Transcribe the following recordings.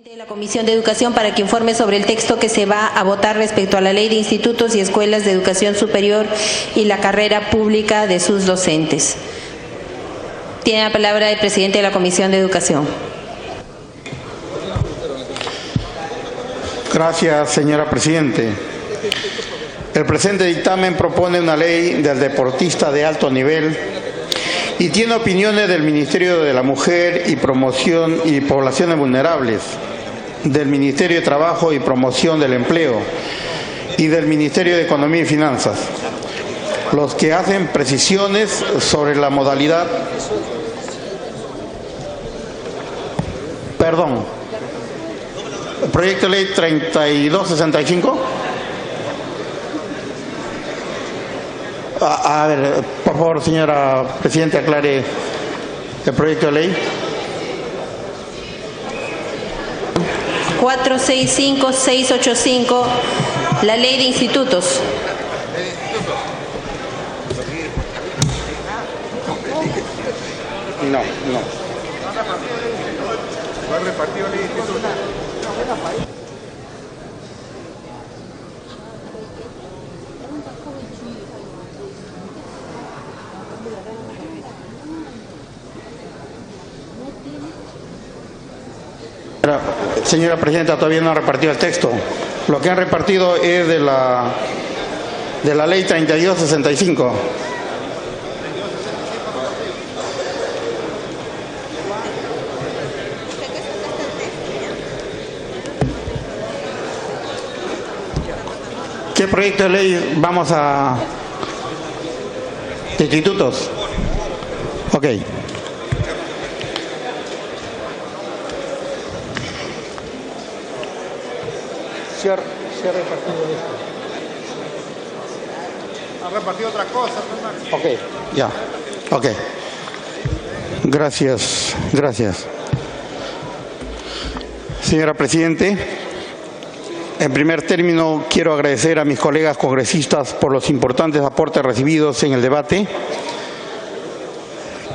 De la Comisión de Educación para que informe sobre el texto que se va a votar respecto a la Ley de Institutos y Escuelas de Educación Superior y la carrera pública de sus docentes. Tiene la palabra el presidente de la Comisión de Educación. Gracias, señora Presidente. El presente dictamen propone una ley del deportista de alto nivel y tiene opiniones del Ministerio de la Mujer y Promoción y Poblaciones Vulnerables, del Ministerio de Trabajo y Promoción del Empleo y del Ministerio de Economía y Finanzas, los que hacen precisiones sobre la modalidad. Proyecto de ley 3265. A ver, por favor, señora Presidenta, aclare el proyecto de ley. 465-685, la Ley de Institutos. No. Señora Presidenta, todavía no ha repartido el texto. Lo que han repartido es de la ley 3265. ¿Qué proyecto de ley vamos a... de institutos? Ok. Se ha repartido esto. Ha repartido otra cosa. Ok, ya. Ok. Gracias. Señora Presidente, en primer término quiero agradecer a mis colegas congresistas por los importantes aportes recibidos en el debate,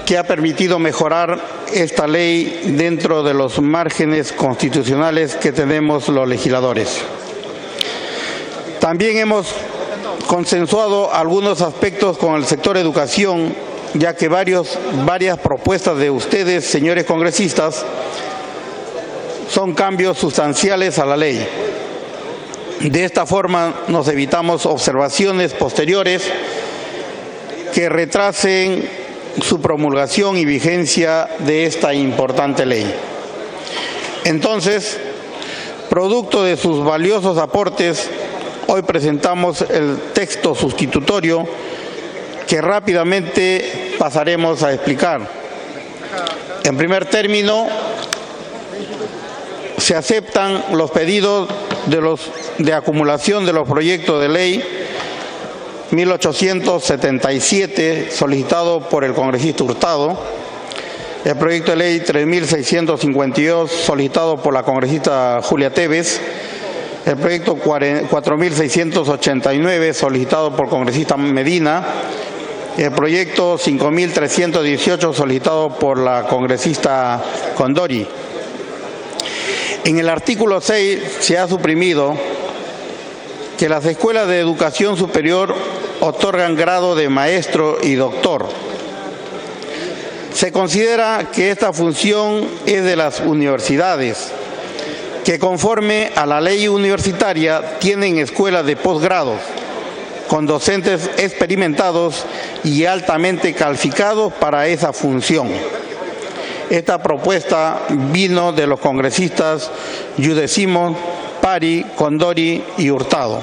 que ha permitido mejorar esta ley dentro de los márgenes constitucionales que tenemos los legisladores. También hemos consensuado algunos aspectos con el sector educación, ya que varias propuestas de ustedes, señores congresistas, son cambios sustanciales a la ley. De esta forma nos evitamos observaciones posteriores que retrasen su promulgación y vigencia de esta importante ley. Entonces, producto de sus valiosos aportes, hoy presentamos el texto sustitutorio que rápidamente pasaremos a explicar. En primer término, se aceptan los pedidos de acumulación de los proyectos de ley 1877, solicitado por el congresista Hurtado, el proyecto de ley 3652, solicitado por la congresista Julia Tevez, el proyecto 4689, solicitado por el congresista Medina, el proyecto 5318, solicitado por la congresista Condori. En el artículo 6 se ha suprimido que las escuelas de educación superior otorgan grado de maestro y doctor. Se considera que esta función es de las universidades, que conforme a la ley universitaria tienen escuelas de posgrado, con docentes experimentados y altamente calificados para esa función. Esta propuesta vino de los congresistas Yudecimos, Pari, Condori y Hurtado.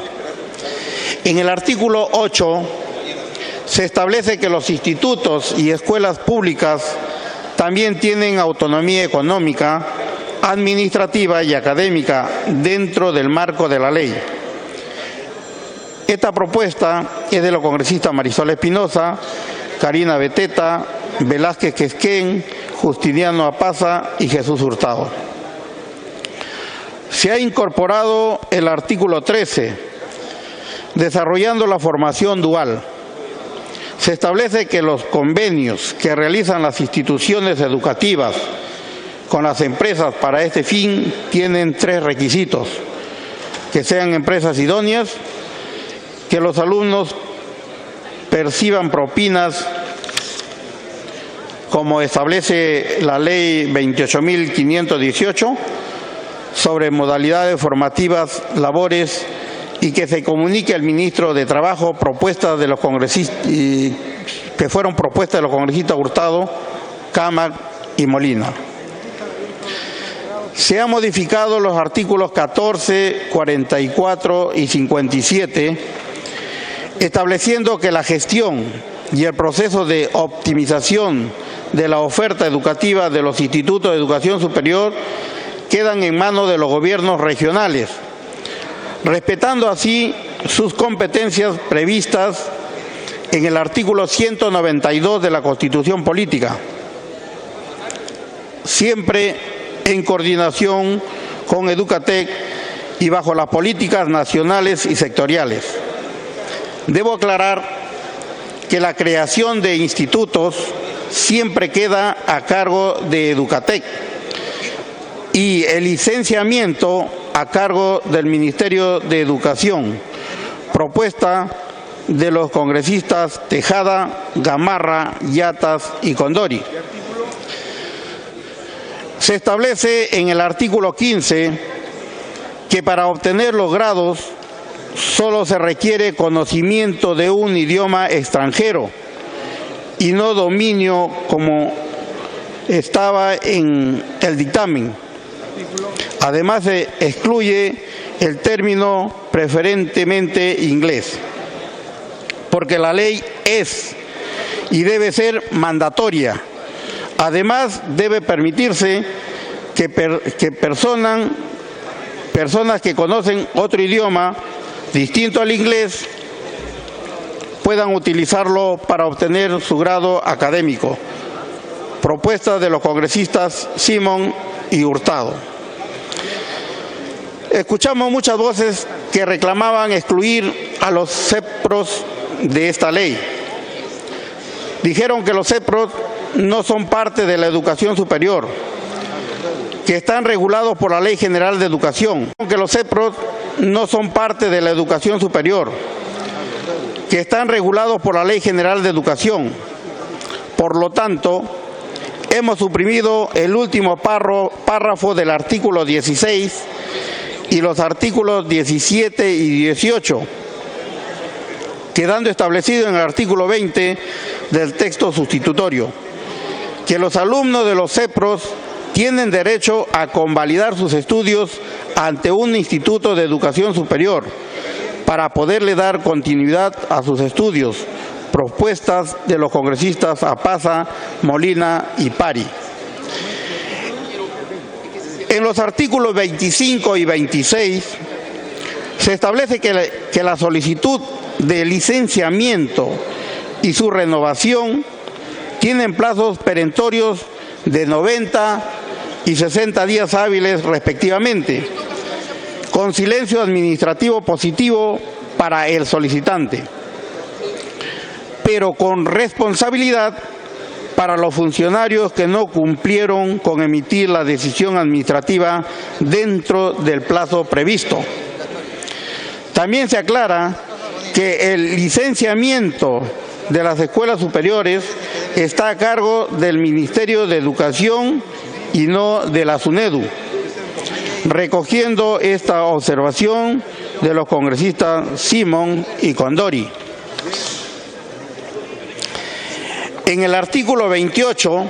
En el artículo 8 se establece que los institutos y escuelas públicas también tienen autonomía económica, administrativa y académica dentro del marco de la ley. Esta propuesta es de los congresistas Marisol Espinosa, Karina Beteta, Velázquez Quesquén, Justiniano Apaza y Jesús Hurtado. Se ha incorporado el artículo 13, desarrollando la formación dual. Se establece que los convenios que realizan las instituciones educativas con las empresas para este fin tienen 3 requisitos: que sean empresas idóneas, que los alumnos perciban propinas como establece la ley 28.518 sobre modalidades formativas, labores, y que se comunique al ministro de Trabajo propuestas de los congresistas que fueron propuestas de los congresistas Hurtado, Cámara y Molina. Se han modificado los artículos 14, 44 y 57, estableciendo que la gestión y el proceso de optimización de la oferta educativa de los institutos de educación superior quedan en manos de los gobiernos regionales, respetando así sus competencias previstas en el artículo 192 de la Constitución Política, siempre en coordinación con Educatec y bajo las políticas nacionales y sectoriales. Debo aclarar que la creación de institutos siempre queda a cargo de Educatec y el licenciamiento a cargo del Ministerio de Educación, propuesta de los congresistas Tejada, Gamarra, Yatas y Condori. Se establece en el artículo 15 que para obtener los grados solo se requiere conocimiento de un idioma extranjero y no dominio como estaba en el dictamen. Además, se excluye el término preferentemente inglés, porque la ley es y debe ser mandatoria. Además, debe permitirse que personas que conocen otro idioma distinto al inglés puedan utilizarlo para obtener su grado académico. Propuesta de los congresistas Simón y Hurtado. Escuchamos muchas voces que reclamaban excluir a los CEPROS de esta ley. Dijeron que los CEPROS no son parte de la educación superior, que están regulados por la Ley General de Educación. Que los CEPROS no son parte de la educación superior, que están regulados por la Ley General de Educación. Por lo tanto, hemos suprimido el último párrafo del artículo 16 y los artículos 17 y 18, quedando establecido en el artículo 20 del texto sustitutorio, que los alumnos de los CEPROS tienen derecho a convalidar sus estudios ante un instituto de educación superior para poderle dar continuidad a sus estudios, propuestas de los congresistas Apaza, Molina y Pari. En los artículos 25 y 26 se establece que la solicitud de licenciamiento y su renovación tienen plazos perentorios de 90 y 60 días hábiles respectivamente, con silencio administrativo positivo para el solicitante, pero con responsabilidad para los funcionarios que no cumplieron con emitir la decisión administrativa dentro del plazo previsto. También se aclara que el licenciamiento de las escuelas superiores está a cargo del Ministerio de Educación y no de la SUNEDU, recogiendo esta observación de los congresistas Simón y Condori. En el artículo 28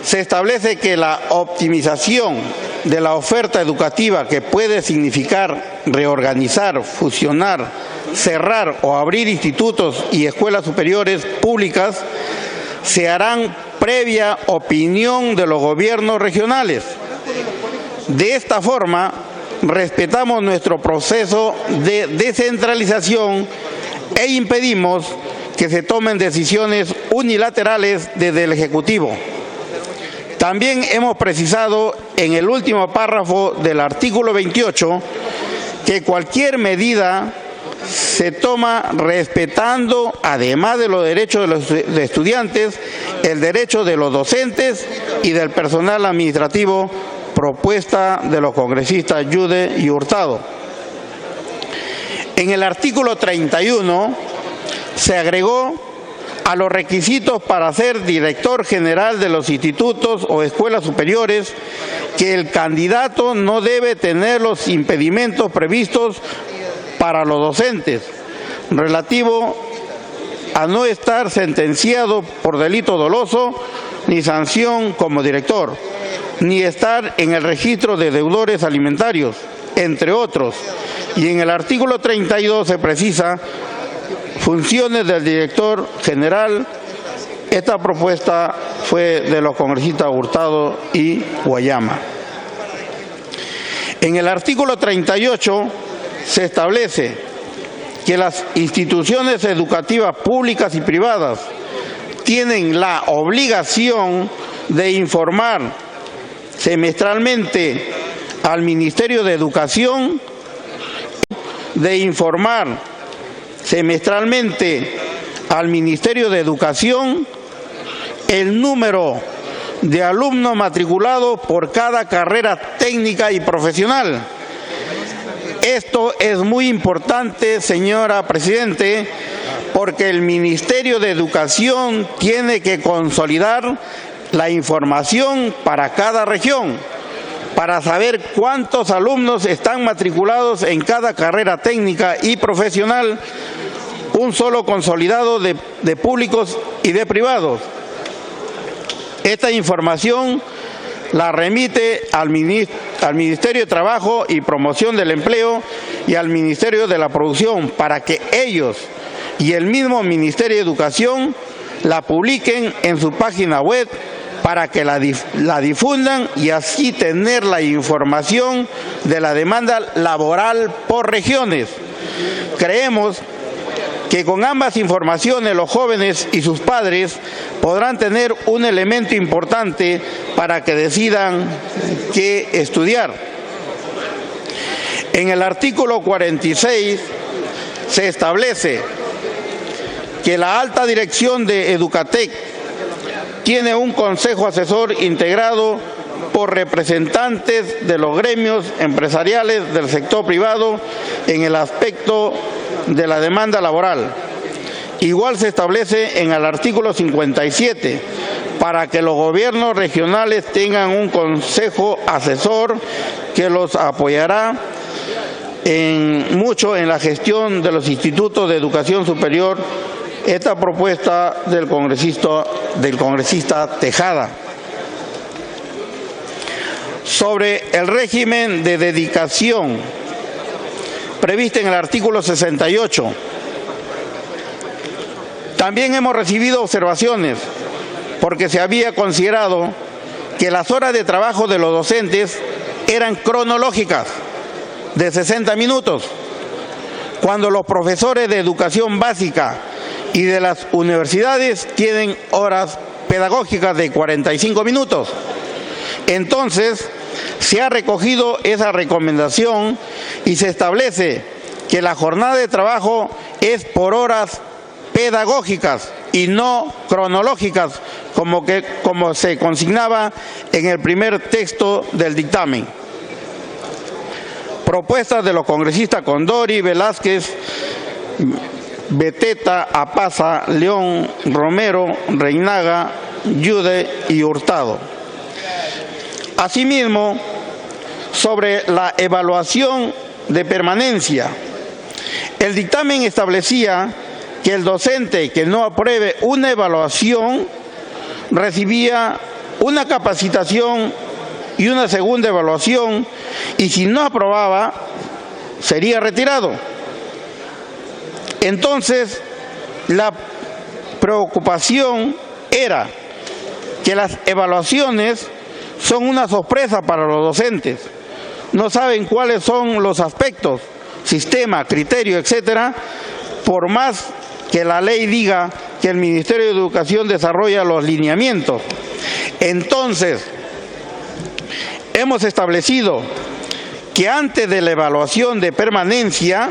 se establece que la optimización de la oferta educativa, que puede significar reorganizar, fusionar, cerrar o abrir institutos y escuelas superiores públicas, se harán previa opinión de los gobiernos regionales. De esta forma, respetamos nuestro proceso de descentralización e impedimos que se tomen decisiones unilaterales desde el Ejecutivo. También hemos precisado en el último párrafo del artículo 28 que cualquier medida se toma respetando, además de los derechos de los estudiantes, el derecho de los docentes y del personal administrativo, propuesta de los congresistas Yude y Hurtado. En el artículo 31 se agregó a los requisitos para ser director general de los institutos o escuelas superiores que el candidato no debe tener los impedimentos previstos para los docentes, relativo a no estar sentenciado por delito doloso ni sanción como director, ni estar en el registro de deudores alimentarios, entre otros. Y en el artículo 32 se precisa funciones del director general. Esta propuesta fue de los congresistas Hurtado y Guayama. En el artículo 38 se establece que las instituciones educativas públicas y privadas tienen la obligación de informar semestralmente al Ministerio de Educación, el número de alumnos matriculados por cada carrera técnica y profesional. Esto es muy importante, señora Presidente, porque el Ministerio de Educación tiene que consolidar la información para cada región, para saber cuántos alumnos están matriculados en cada carrera técnica y profesional, un solo consolidado de públicos y de privados. Esta información la remite al Ministerio de Trabajo y Promoción del Empleo y al Ministerio de la Producción para que ellos y el mismo Ministerio de Educación la publiquen en su página web para que la difundan y así tener la información de la demanda laboral por regiones. Creemos que con ambas informaciones los jóvenes y sus padres podrán tener un elemento importante para que decidan qué estudiar. En el artículo 46 se establece que la alta dirección de Educatec tiene un consejo asesor integrado por representantes de los gremios empresariales del sector privado en el aspecto de la demanda laboral. Igual se establece en el artículo 57 para que los gobiernos regionales tengan un consejo asesor que los apoyará mucho en la gestión de los institutos de educación superior. Esta propuesta del congresista Tejada. Sobre el régimen de dedicación previsto en el artículo 68. También hemos recibido observaciones porque se había considerado que las horas de trabajo de los docentes eran cronológicas, de 60 minutos, cuando los profesores de educación básica y de las universidades tienen horas pedagógicas de 45 minutos. Entonces, se ha recogido esa recomendación y se establece que la jornada de trabajo es por horas pedagógicas y no cronológicas, como se consignaba en el primer texto del dictamen. Propuestas de los congresistas Condori, Velázquez, Beteta, Apaza, León, Romero, Reinaga, Yude y Hurtado. Asimismo, sobre la evaluación de permanencia, el dictamen establecía que el docente que no apruebe una evaluación recibía una capacitación y una segunda evaluación, y si no aprobaba, sería retirado. Entonces, la preocupación era que las evaluaciones son una sorpresa para los docentes. No saben cuáles son los aspectos, sistema, criterio, etcétera, por más que la ley diga que el Ministerio de Educación desarrolla los lineamientos. Entonces, hemos establecido que antes de la evaluación de permanencia,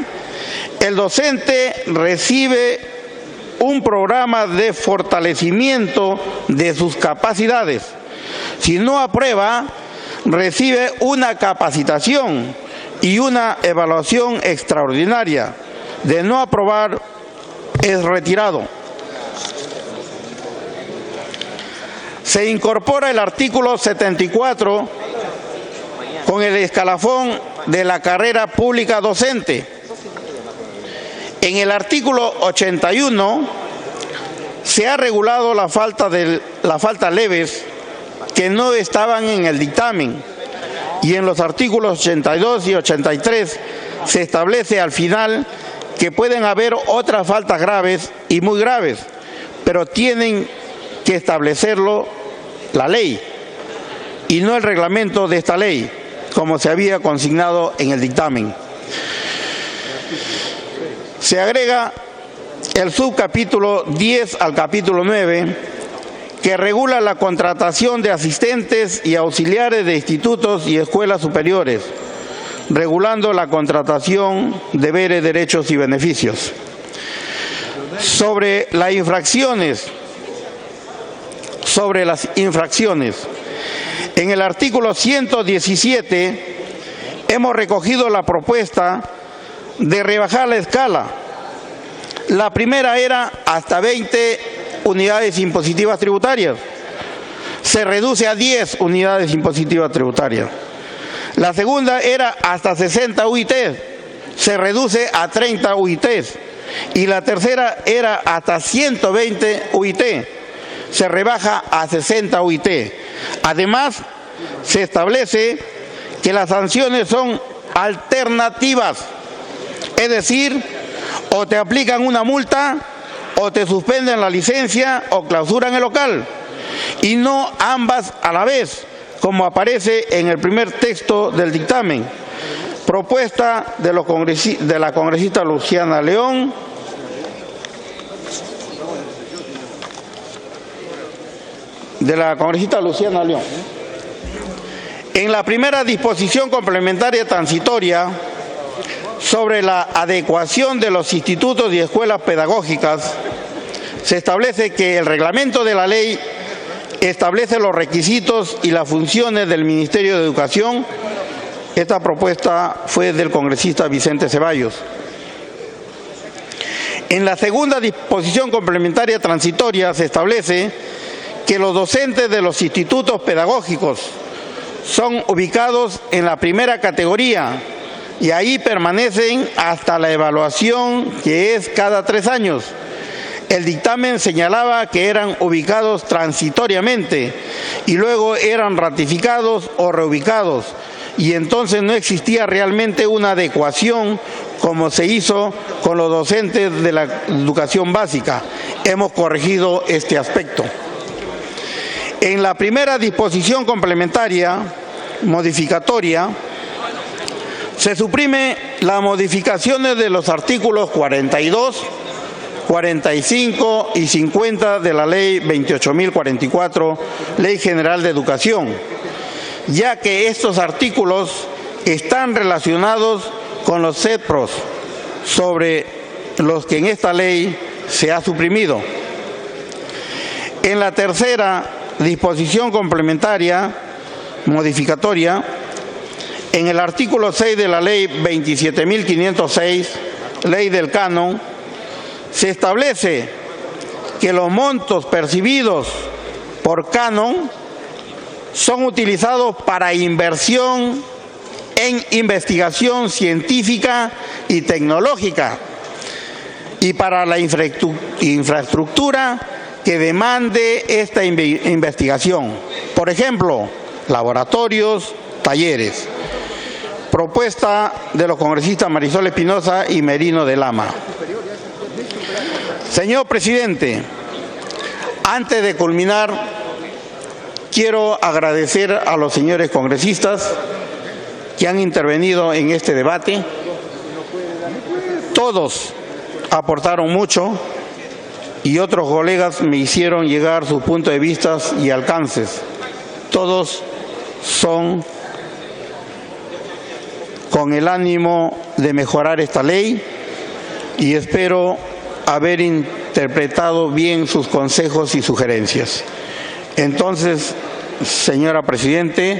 el docente recibe un programa de fortalecimiento de sus capacidades. Si no aprueba, recibe una capacitación y una evaluación extraordinaria. De no aprobar, es retirado. Se incorpora el artículo 74 con el escalafón de la carrera pública docente. En el artículo 81 se ha regulado la falta leves que no estaban en el dictamen, y en los artículos 82 y 83 se establece al final que pueden haber otras faltas graves y muy graves, pero tienen que establecerlo la ley y no el reglamento de esta ley, como se había consignado en el dictamen. Se agrega el subcapítulo 10 al capítulo 9, que regula la contratación de asistentes y auxiliares de institutos y escuelas superiores, regulando la contratación, deberes, derechos y beneficios. Sobre las infracciones, en el artículo 117 hemos recogido la propuesta de rebajar la escala. La primera era hasta 20 unidades impositivas tributarias. Se reduce a 10 unidades impositivas tributarias. La segunda era hasta 60 UIT. Se reduce a 30 UIT. Y la tercera era hasta 120 UIT. Se rebaja a 60 UIT. Además, se establece que las sanciones son alternativas. Es decir, o te aplican una multa, o te suspenden la licencia, o clausuran el local, y no ambas a la vez, como aparece en el primer texto del dictamen. Propuesta de la congresista Luciana León. En la primera disposición complementaria transitoria sobre la adecuación de los institutos y escuelas pedagógicas, se establece que el reglamento de la ley establece los requisitos y las funciones del Ministerio de Educación. Esta propuesta fue del congresista Vicente Ceballos. En la segunda disposición complementaria transitoria se establece que los docentes de los institutos pedagógicos son ubicados en la primera categoría y ahí permanecen hasta la evaluación, que es cada 3 años. El dictamen señalaba que eran ubicados transitoriamente y luego eran ratificados o reubicados, y entonces no existía realmente una adecuación como se hizo con los docentes de la educación básica. Hemos corregido este aspecto. En la primera disposición complementaria modificatoria se suprime las modificaciones de los artículos 42, 45 y 50 de la Ley 28.044, Ley General de Educación, ya que estos artículos están relacionados con los CEPROS, sobre los que en esta ley se ha suprimido. En la tercera disposición complementaria modificatoria, en el artículo 6 de la Ley 27.506, Ley del Canon, se establece que los montos percibidos por canon son utilizados para inversión en investigación científica y tecnológica y para la infraestructura que demande esta investigación. Por ejemplo, laboratorios, talleres. Propuesta de los congresistas Marisol Espinosa y Merino de Lama. Señor presidente, antes de culminar, quiero agradecer a los señores congresistas que han intervenido en este debate. Todos aportaron mucho y otros colegas me hicieron llegar sus puntos de vista y alcances. Todos son con el ánimo de mejorar esta ley y espero haber interpretado bien sus consejos y sugerencias. Entonces, señora Presidente,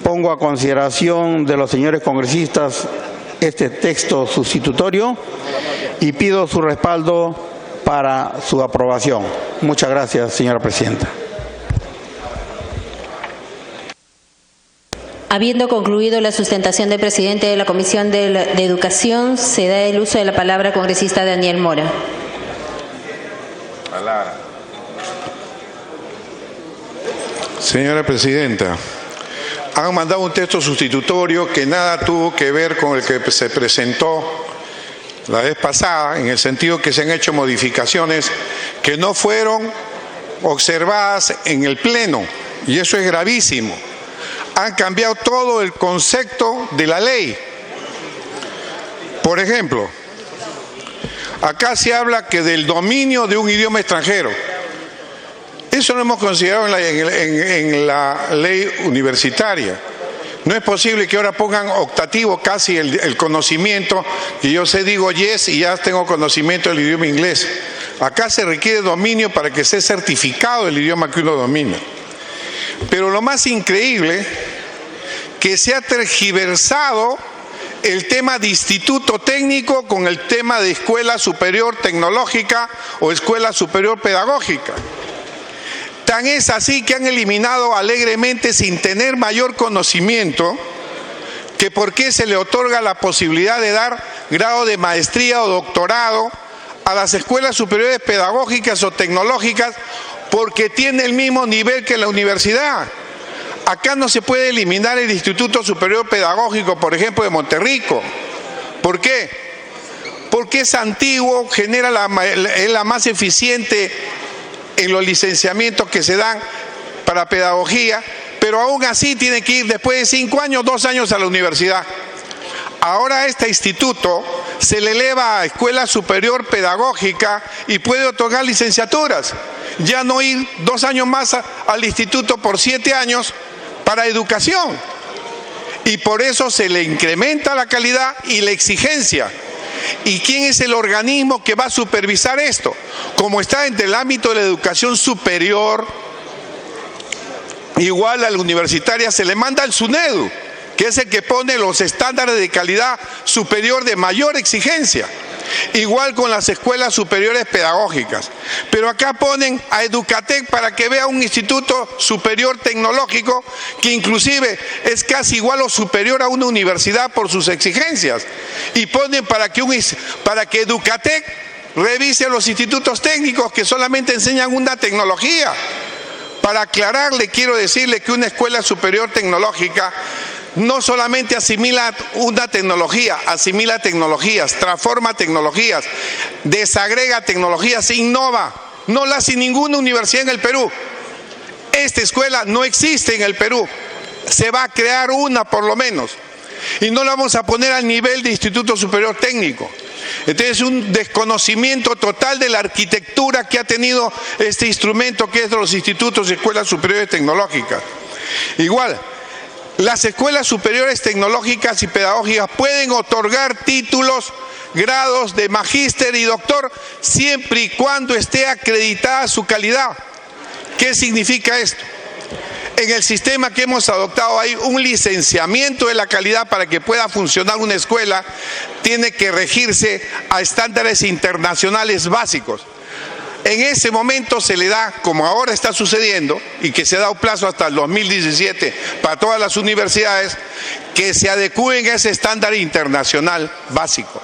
pongo a consideración de los señores congresistas este texto sustitutorio y pido su respaldo para su aprobación. Muchas gracias, señora Presidenta. Habiendo concluido la sustentación del presidente de la Comisión de Educación, se da el uso de la palabra al congresista Daniel Mora. Señora Presidenta, han mandado un texto sustitutorio que nada tuvo que ver con el que se presentó la vez pasada, en el sentido que se han hecho modificaciones que no fueron observadas en el Pleno, y eso es gravísimo. Han cambiado todo el concepto de la ley. Por ejemplo, acá se habla que del dominio de un idioma extranjero. Eso lo hemos considerado en la ley universitaria. No es posible que ahora pongan optativo casi el conocimiento, que yo sé, digo yes y ya tengo conocimiento del idioma inglés. Acá se requiere dominio para que sea certificado el idioma que uno domina. Pero lo más increíble, que se ha tergiversado el tema de instituto técnico con el tema de escuela superior tecnológica o escuela superior pedagógica. Tan es así que han eliminado alegremente, sin tener mayor conocimiento, que por qué se le otorga la posibilidad de dar grado de maestría o doctorado a las escuelas superiores pedagógicas o tecnológicas, porque tiene el mismo nivel que la universidad. Acá no se puede eliminar el Instituto Superior Pedagógico, por ejemplo, de Monterrico. ¿Por qué? Porque es antiguo, es la más eficiente en los licenciamientos que se dan para pedagogía, pero aún así tiene que ir después de 5 años, 2 años a la universidad. Ahora a este instituto se le eleva a escuela superior pedagógica y puede otorgar licenciaturas. Ya no ir 2 años más al instituto por 7 años para educación. Y por eso se le incrementa la calidad y la exigencia. ¿Y quién es el organismo que va a supervisar esto? Como está entre el ámbito de la educación superior, igual a la universitaria se le manda al SUNEDU, que es el que pone los estándares de calidad superior de mayor exigencia. Igual con las escuelas superiores pedagógicas. Pero acá ponen a Educatec para que vea un instituto superior tecnológico que inclusive es casi igual o superior a una universidad por sus exigencias. Y ponen para que Educatec revise los institutos técnicos que solamente enseñan una tecnología. Para aclararle, quiero decirle que una escuela superior tecnológica no solamente asimila una tecnología, asimila tecnologías, transforma tecnologías, desagrega tecnologías, innova. No la hace ninguna universidad en el Perú. Esta escuela no existe en el Perú. Se va a crear una por lo menos. Y no la vamos a poner al nivel de Instituto Superior Técnico. Entonces es un desconocimiento total de la arquitectura que ha tenido este instrumento que es de los institutos y escuelas superiores tecnológicas. Igual, las escuelas superiores tecnológicas y pedagógicas pueden otorgar títulos, grados de magíster y doctor siempre y cuando esté acreditada su calidad. ¿Qué significa esto? En el sistema que hemos adoptado hay un licenciamiento de la calidad para que pueda funcionar una escuela, tiene que regirse a estándares internacionales básicos. En ese momento se le da, como ahora está sucediendo, y que se da un plazo hasta el 2017 para todas las universidades, que se adecúen a ese estándar internacional básico.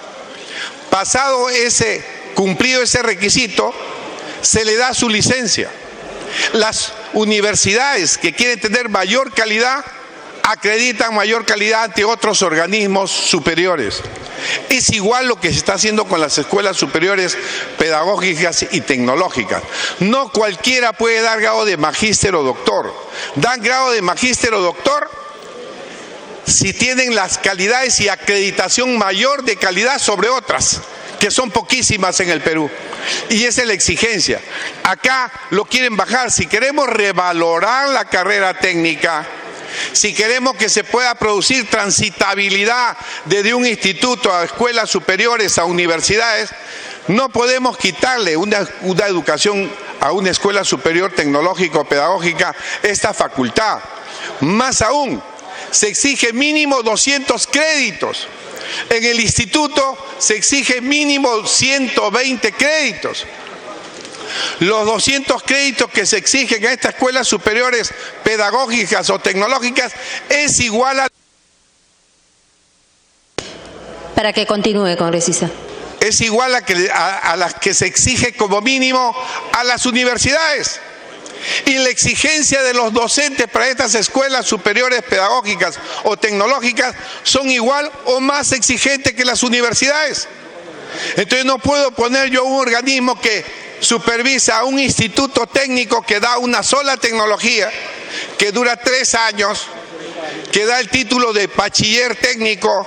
Cumplido ese requisito, se le da su licencia. Las universidades que quieren tener mayor calidad, acreditan mayor calidad ante otros organismos superiores. Es igual lo que se está haciendo con las escuelas superiores pedagógicas y tecnológicas. No cualquiera puede dar grado de magíster o doctor. Dan grado de magíster o doctor si tienen las calidades y acreditación mayor de calidad sobre otras, que son poquísimas en el Perú. Y esa es la exigencia. Acá lo quieren bajar. Si queremos revalorar la carrera técnica, si queremos que se pueda producir transitabilidad desde un instituto a escuelas superiores, a universidades, No podemos quitarle una educación a una escuela superior tecnológica o pedagógica esta facultad. Más aún, se exige mínimo 200 créditos. En el instituto se exige mínimo 120 créditos. Los 200 créditos que se exigen a estas escuelas superiores pedagógicas o tecnológicas es igual a... Para que continúe, congresista. Es igual a las que se exige como mínimo a las universidades. Y la exigencia de los docentes para estas escuelas superiores pedagógicas o tecnológicas son igual o más exigentes que las universidades. Entonces no puedo poner yo un organismo que supervisa a un instituto técnico que da una sola tecnología, que dura 3 años, que da el título de bachiller técnico,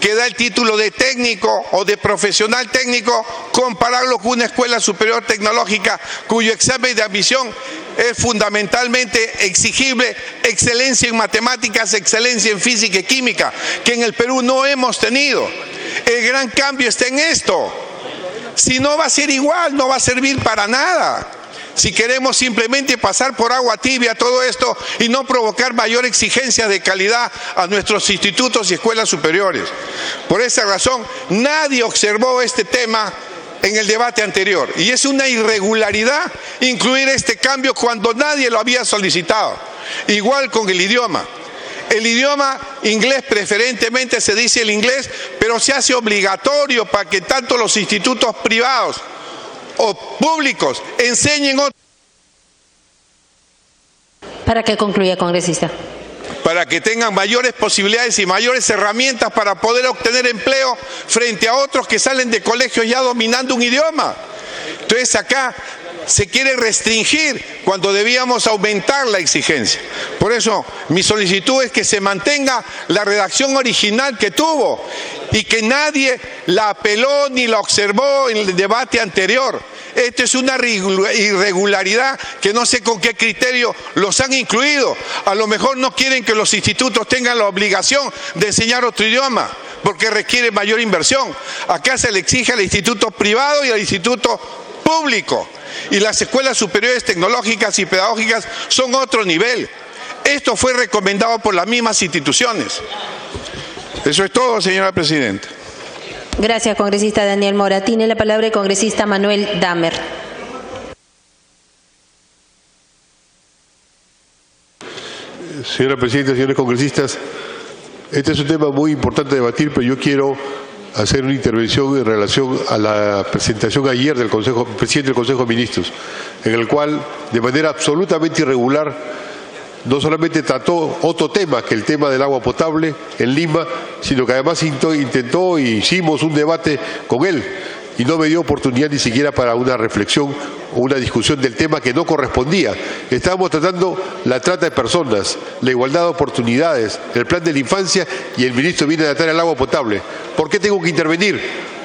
que da el título de técnico o de profesional técnico, compararlo con una escuela superior tecnológica cuyo examen de admisión es fundamentalmente exigible excelencia en matemáticas, excelencia en física y química, que en el Perú no hemos tenido. El gran cambio está en esto. Si no va a ser igual, no va a servir para nada. Si queremos simplemente pasar por agua tibia todo esto y no provocar mayor exigencia de calidad a nuestros institutos y escuelas superiores. Por esa razón, nadie observó este tema en el debate anterior. Y es una irregularidad incluir este cambio cuando nadie lo había solicitado. Igual con el idioma. El idioma inglés preferentemente se dice el inglés, pero se hace obligatorio para que tanto los institutos privados o públicos enseñen otro. Para que concluya, congresista. Para que tengan mayores posibilidades y mayores herramientas para poder obtener empleo frente a otros que salen de colegios ya dominando un idioma. Entonces acá se quiere restringir cuando debíamos aumentar la exigencia. Por eso mi solicitud es que se mantenga la redacción original que tuvo y que nadie la apeló ni la observó en el debate anterior. Esto es una irregularidad que no sé con qué criterio los han incluido. A lo mejor no quieren que los institutos tengan la obligación de enseñar otro idioma, porque requiere mayor inversión. Acá se le exige al instituto privado y al instituto público. Y las escuelas superiores tecnológicas y pedagógicas son otro nivel. Esto fue recomendado por las mismas instituciones. Eso es todo, señora presidenta. Gracias, congresista Daniel Mora. Tiene la palabra el congresista Manuel Damer. Señora presidenta, señores congresistas, este es un tema muy importante de debatir, pero yo quiero hacer una intervención en relación a la presentación ayer del presidente del Consejo de Ministros, en el cual, de manera absolutamente irregular, no solamente trató otro tema que el tema del agua potable en Lima, sino que además intentó y hicimos un debate con él y no me dio oportunidad ni siquiera para una reflexión o una discusión del tema que no correspondía. Estábamos tratando la trata de personas, la igualdad de oportunidades, el plan de la infancia y el ministro viene a tratar el agua potable. ¿Por qué tengo que intervenir?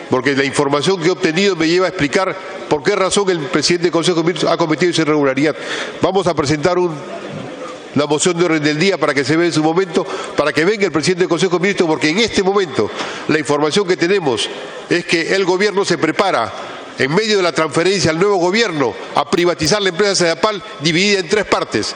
Porque la información que he obtenido me lleva a explicar por qué razón el presidente del Consejo de Ministros ha cometido esa irregularidad. Vamos a presentar la moción de orden del día para que se vea en su momento, para que venga el presidente del Consejo de Ministros, porque en este momento la información que tenemos es que el gobierno se prepara, en medio de la transferencia al nuevo gobierno, a privatizar la empresa Sedapal dividida en 3 partes,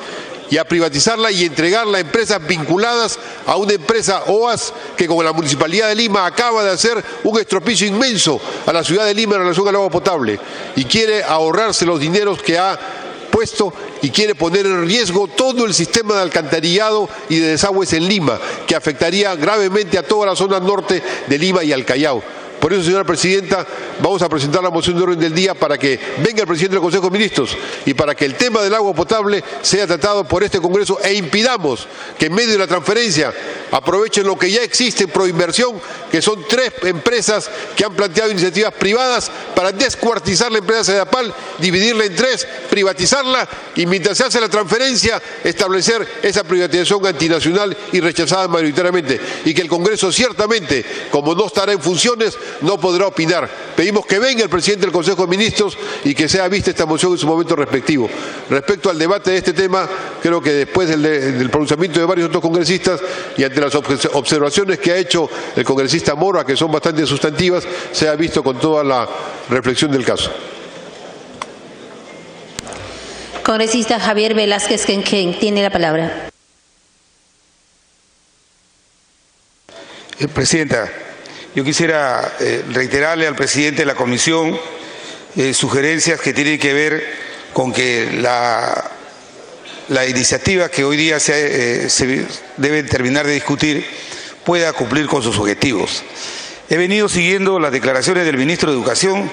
y a privatizarla y entregarla a empresas vinculadas a una empresa OAS que con la Municipalidad de Lima acaba de hacer un estropicio inmenso a la ciudad de Lima en relación al agua potable y quiere ahorrarse los dineros que ha puesto y quiere poner en riesgo todo el sistema de alcantarillado y de desagües en Lima, que afectaría gravemente a toda la zona norte de Lima y al Callao. Por eso, señora presidenta, vamos a presentar la moción de orden del día para que venga el presidente del Consejo de Ministros y para que el tema del agua potable sea tratado por este Congreso e impidamos que en medio de la transferencia aprovechen lo que ya existe en Proinversión, que son 3 empresas que han planteado iniciativas privadas para descuartizar la empresa Sedapal, dividirla en 3, privatizarla y mientras se hace la transferencia establecer esa privatización antinacional y rechazada mayoritariamente y que el Congreso ciertamente, como no estará en funciones, no podrá opinar. pedimos que venga el presidente del Consejo de Ministros y que sea vista esta moción en su momento respectivo. Respecto al debate de este tema, creo que después del pronunciamiento de varios otros congresistas y ante las observaciones que ha hecho el congresista Mora, que son bastante sustantivas, se ha visto con toda la reflexión del caso. Congresista Javier Velázquez Quenquén tiene la palabra. Presidenta, yo quisiera reiterarle al presidente de la comisión sugerencias que tienen que ver con que la iniciativa que hoy día se debe terminar de discutir pueda cumplir con sus objetivos. He venido siguiendo las declaraciones del ministro de Educación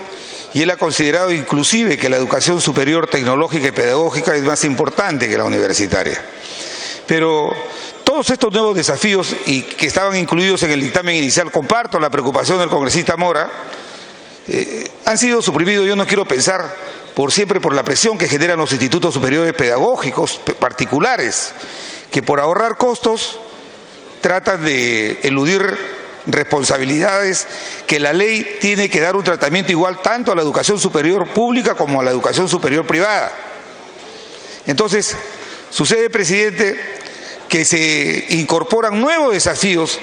y él ha considerado inclusive que la educación superior tecnológica y pedagógica es más importante que la universitaria. Pero todos estos nuevos desafíos y que estaban incluidos en el dictamen inicial, comparto la preocupación del congresista Mora, han sido suprimidos. Yo no quiero pensar siempre por la presión que generan los institutos superiores pedagógicos particulares, que por ahorrar costos tratan de eludir responsabilidades, que la ley tiene que dar un tratamiento igual tanto a la educación superior pública como a la educación superior privada. Entonces, sucede, presidente, que se incorporan nuevos desafíos,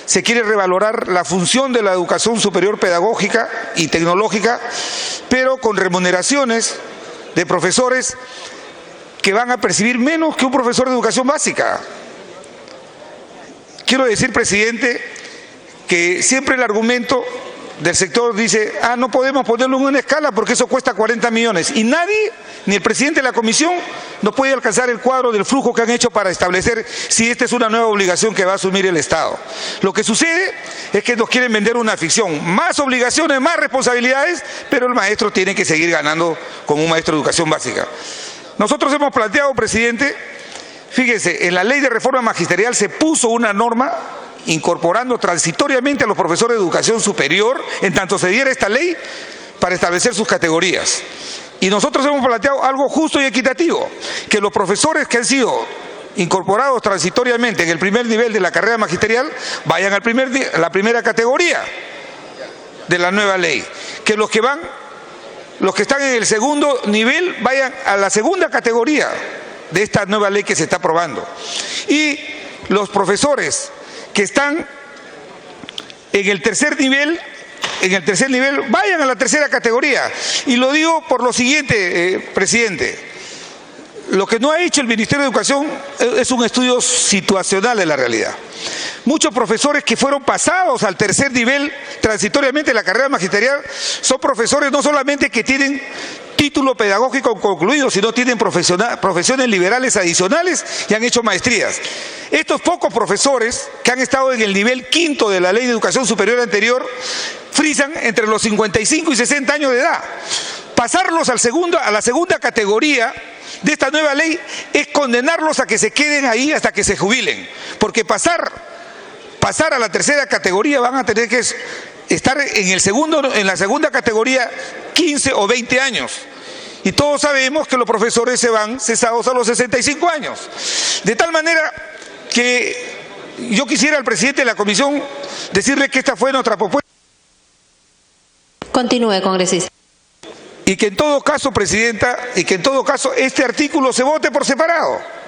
se quiere revalorar la función de la educación superior pedagógica y tecnológica, pero con remuneraciones de profesores que van a percibir menos que un profesor de educación básica. Quiero decir, presidente, que siempre el argumento del sector dice, no podemos ponerlo en una escala porque eso cuesta 40 millones. Y nadie, ni el presidente de la comisión, no puede alcanzar el cuadro del flujo que han hecho para establecer si esta es una nueva obligación que va a asumir el Estado. Lo que sucede es que nos quieren vender una ficción, más obligaciones, más responsabilidades, pero el maestro tiene que seguir ganando como un maestro de educación básica. Nosotros hemos planteado, presidente, fíjese, en la ley de reforma magisterial se puso una norma incorporando transitoriamente a los profesores de educación superior, en tanto se diera esta ley, para establecer sus categorías. Y nosotros hemos planteado algo justo y equitativo, que los profesores que han sido incorporados transitoriamente en el primer nivel de la carrera magisterial vayan a la primera categoría de la nueva ley, que los que están en el segundo nivel vayan a la segunda categoría de esta nueva ley que se está aprobando. Y los profesores que están en el tercer nivel vayan a la tercera categoría. Y lo digo por lo siguiente, presidente. Lo que no ha hecho el Ministerio de Educación es un estudio situacional de la realidad. Muchos profesores que fueron pasados al tercer nivel transitoriamente de la carrera magisterial son profesores no solamente que tienen título pedagógico concluido, sino tienen profesiones liberales adicionales y han hecho maestrías. Estos pocos profesores que han estado en el nivel quinto de la Ley de Educación Superior anterior frisan entre los 55 y 60 años de edad. Pasarlos a la segunda categoría de esta nueva ley es condenarlos a que se queden ahí hasta que se jubilen, porque pasar a la tercera categoría van a tener que estar en la segunda categoría 15 o 20 años. Y todos sabemos que los profesores se van cesados a los 65 años. De tal manera que yo quisiera al presidente de la comisión decirle que esta fue nuestra propuesta. Continúe, congresista. Y que en todo caso, presidenta, este artículo se vote por separado.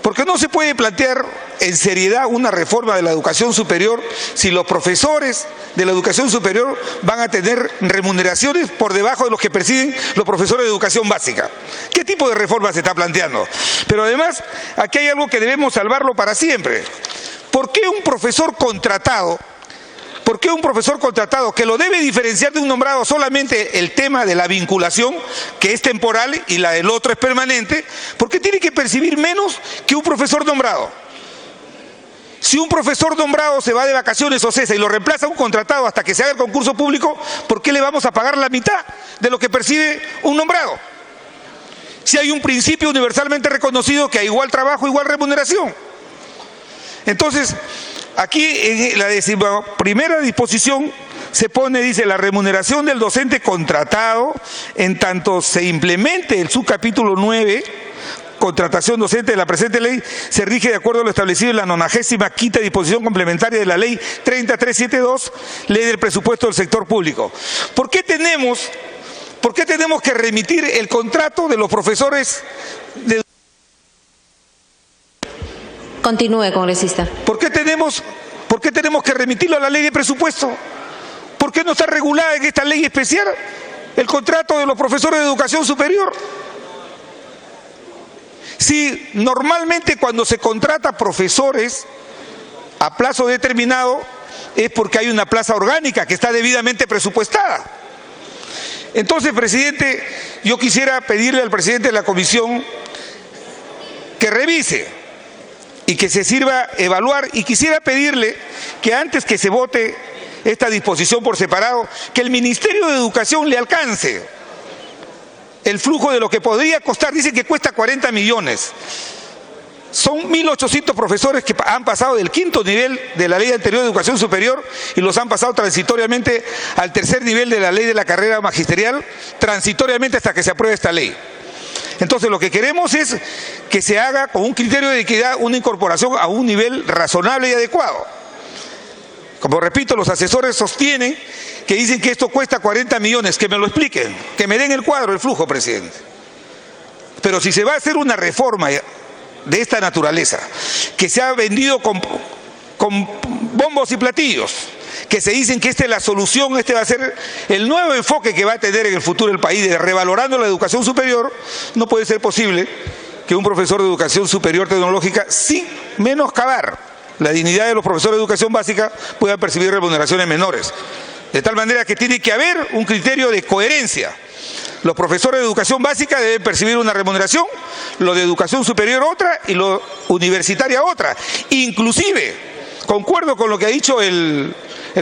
Porque no se puede plantear en seriedad una reforma de la educación superior si los profesores de la educación superior van a tener remuneraciones por debajo de los que perciben los profesores de educación básica. ¿Qué tipo de reforma se está planteando? Pero además, aquí hay algo que debemos salvarlo para siempre. ¿Por qué un profesor contratado que lo debe diferenciar de un nombrado solamente el tema de la vinculación, que es temporal y la del otro es permanente, por qué tiene que percibir menos que un profesor nombrado? Si un profesor nombrado se va de vacaciones o cesa y lo reemplaza un contratado hasta que se haga el concurso público, ¿por qué le vamos a pagar la mitad de lo que percibe un nombrado? Si hay un principio universalmente reconocido que a igual trabajo, igual remuneración. Entonces, aquí en la 11ª disposición se pone, dice, la remuneración del docente contratado en tanto se implemente el subcapítulo 9 contratación docente de la presente ley se rige de acuerdo a lo establecido en la 95ª disposición complementaria de la ley 30372, ley del presupuesto del sector público. ¿Por qué tenemos que remitir el contrato de los profesores de... Continúe, congresista. ¿Por qué tenemos que remitirlo a la ley de presupuesto? ¿Por qué no está regulada en esta ley especial el contrato de los profesores de educación superior? Si normalmente cuando se contrata profesores a plazo determinado es porque hay una plaza orgánica que está debidamente presupuestada. Entonces, presidente, yo quisiera pedirle al presidente de la comisión que revise y que se sirva evaluar, y quisiera pedirle que antes que se vote esta disposición por separado, que el Ministerio de Educación le alcance el flujo de lo que podría costar. Dicen que cuesta 40 millones. Son 1.800 profesores que han pasado del 5º nivel de la ley anterior de educación superior y los han pasado transitoriamente al 3er nivel de la ley de la carrera magisterial, transitoriamente hasta que se apruebe esta ley. Entonces lo que queremos es que se haga con un criterio de equidad una incorporación a un nivel razonable y adecuado. Como repito, los asesores sostienen que dicen que esto cuesta 40 millones, que me lo expliquen, que me den el cuadro, el flujo, presidente. Pero si se va a hacer una reforma de esta naturaleza, que se ha vendido con bombos y platillos, que se dicen que esta es la solución, este va a ser el nuevo enfoque que va a tener en el futuro el país, de revalorando la educación superior, no puede ser posible que un profesor de educación superior tecnológica, sin menoscabar la dignidad de los profesores de educación básica, pueda percibir remuneraciones menores. De tal manera que tiene que haber un criterio de coherencia. Los profesores de educación básica deben percibir una remuneración, los de educación superior otra y los universitaria otra. Inclusive, concuerdo con lo que ha dicho el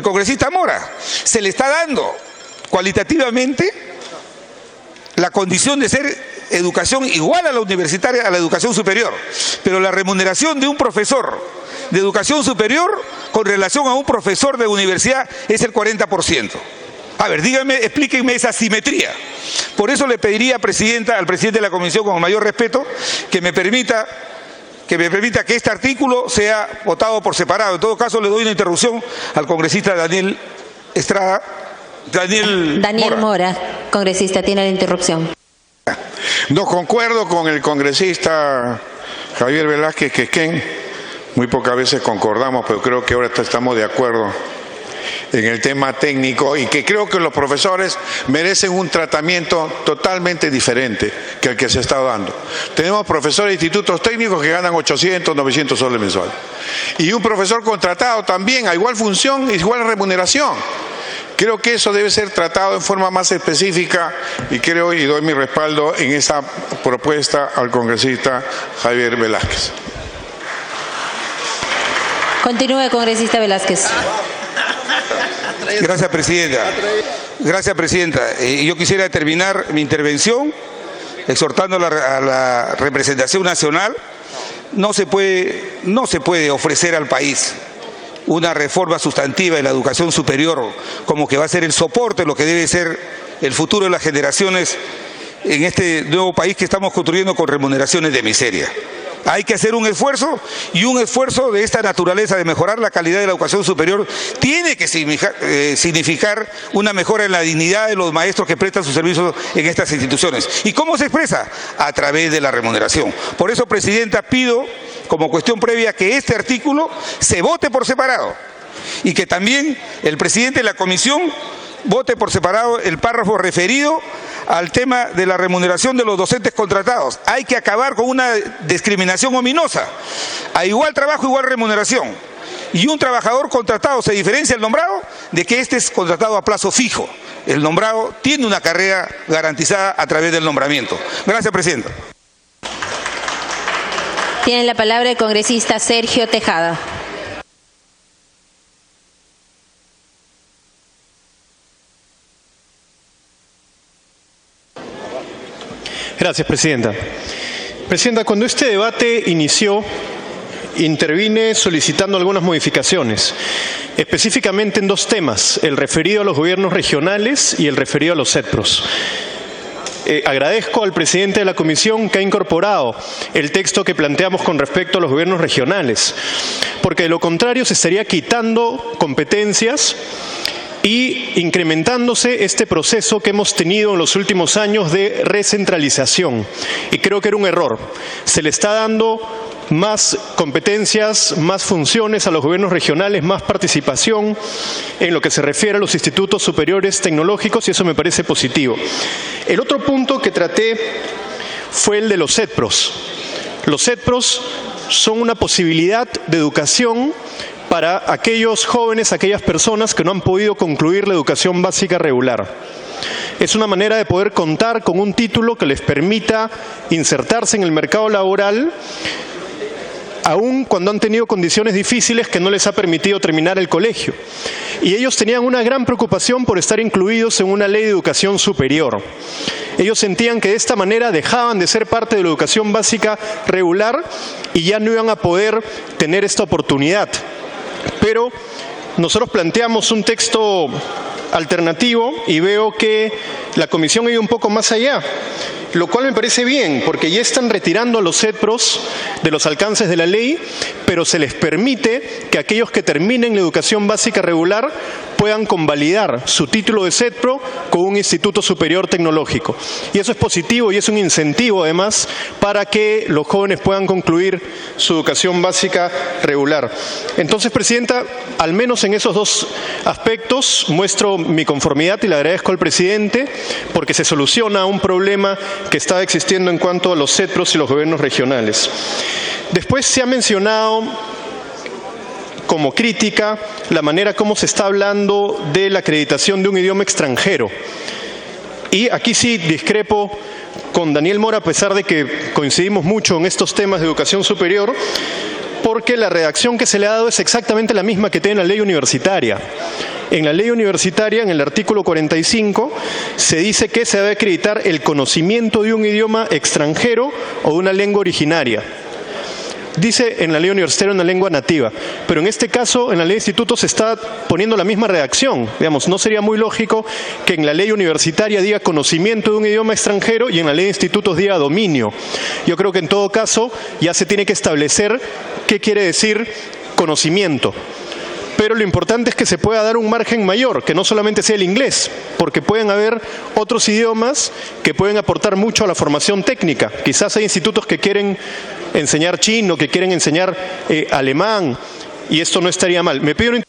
congresista Mora, se le está dando cualitativamente la condición de ser educación igual a la universitaria, a la educación superior, pero la remuneración de un profesor de educación superior con relación a un profesor de universidad es el 40%. A ver, díganme, explíquenme esa simetría. Por eso le pediría, presidenta, al presidente de la comisión, con mayor respeto, que me permita que este artículo sea votado por separado. En todo caso, le doy una interrupción al congresista Daniel Mora, congresista, tiene la interrupción. No concuerdo con el congresista Javier Velázquez Quezquén, muy pocas veces concordamos, pero creo que ahora estamos de acuerdo en el tema técnico y que creo que los profesores merecen un tratamiento totalmente diferente que el que se está dando. Tenemos profesores de institutos técnicos que ganan 800, 900 soles mensuales. Y un profesor contratado también a igual función, igual remuneración. Creo que eso debe ser tratado en forma más específica y creo y doy mi respaldo en esa propuesta al congresista Javier Velázquez. Continúe, congresista Velázquez. Gracias, presidenta. Gracias, presidenta. Yo quisiera terminar mi intervención exhortando a la representación nacional. No se puede ofrecer al país una reforma sustantiva en la educación superior como que va a ser el soporte, lo que debe ser el futuro de las generaciones en este nuevo país que estamos construyendo con remuneraciones de miseria. Hay que hacer un esfuerzo, y un esfuerzo de esta naturaleza de mejorar la calidad de la educación superior tiene que significar una mejora en la dignidad de los maestros que prestan sus servicios en estas instituciones. ¿Y cómo se expresa? A través de la remuneración. Por eso, presidenta, pido como cuestión previa que este artículo se vote por separado y que también el presidente de la comisión vote por separado el párrafo referido al tema de la remuneración de los docentes contratados. Hay que acabar con una discriminación ominosa. A igual trabajo, igual remuneración. Y un trabajador contratado se diferencia el nombrado de que este es contratado a plazo fijo. El nombrado tiene una carrera garantizada a través del nombramiento. Gracias, presidenta. Tiene la palabra el congresista Sergio Tejada. Gracias, presidenta. Presidenta, cuando este debate inició, intervine solicitando algunas modificaciones, específicamente en dos temas, el referido a los gobiernos regionales y el referido a los CETPROS. agradezco al presidente de la comisión que ha incorporado el texto que planteamos con respecto a los gobiernos regionales, porque de lo contrario se estaría quitando competencias y incrementándose este proceso que hemos tenido en los últimos años de recentralización. Y creo que era un error. Se le está dando más competencias, más funciones a los gobiernos regionales, más participación en lo que se refiere a los institutos superiores tecnológicos, y eso me parece positivo. El otro punto que traté fue el de los CETPROS. Los CETPROS son una posibilidad de educación para aquellos jóvenes, aquellas personas que no han podido concluir la educación básica regular. Es una manera de poder contar con un título que les permita insertarse en el mercado laboral, aun cuando han tenido condiciones difíciles que no les ha permitido terminar el colegio. Y ellos tenían una gran preocupación por estar incluidos en una ley de educación superior. Ellos sentían que de esta manera dejaban de ser parte de la educación básica regular y ya no iban a poder tener esta oportunidad. Pero nosotros planteamos un texto alternativo y veo que la comisión ha ido un poco más allá, lo cual me parece bien, porque ya están retirando a los CETPROS de los alcances de la ley, pero se les permite que aquellos que terminen la educación básica regular puedan convalidar su título de CETPRO con un instituto superior tecnológico. Y eso es positivo y es un incentivo, además, para que los jóvenes puedan concluir su educación básica regular. Entonces, Presidenta, al menos en esos dos aspectos muestro mi conformidad y le agradezco al presidente, porque se soluciona un problema que estaba existiendo en cuanto a los CETPROS y los gobiernos regionales. Después se ha mencionado como crítica la manera como se está hablando de la acreditación de un idioma extranjero. Y aquí sí discrepo con Daniel Mora, a pesar de que coincidimos mucho en estos temas de educación superior, porque la redacción que se le ha dado es exactamente la misma que tiene la ley universitaria. En la ley universitaria, en el artículo 45, se dice que se debe acreditar el conocimiento de un idioma extranjero o de una lengua originaria. Dice en la ley universitaria una lengua nativa, pero en este caso en la ley de institutos se está poniendo la misma redacción. Digamos, no sería muy lógico que en la ley universitaria diga conocimiento de un idioma extranjero y en la ley de institutos diga dominio. Yo creo que en todo caso ya se tiene que establecer qué quiere decir conocimiento. Pero lo importante es que se pueda dar un margen mayor, que no solamente sea el inglés, porque pueden haber otros idiomas que pueden aportar mucho a la formación técnica. Quizás hay institutos que quieren enseñar chino, que quieren enseñar alemán, y esto no estaría mal. Me pido una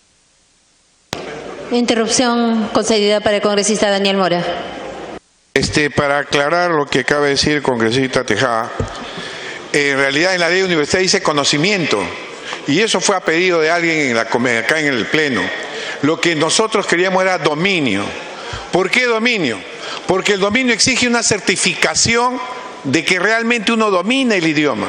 interrupción concedida para el congresista Daniel Mora. Para aclarar lo que acaba de decir el congresista Tejada, en realidad en la ley universitaria dice conocimiento. Y eso fue a pedido de alguien acá en el Pleno. Lo que nosotros queríamos era dominio. ¿Por qué dominio? Porque el dominio exige una certificación de que realmente uno domina el idioma.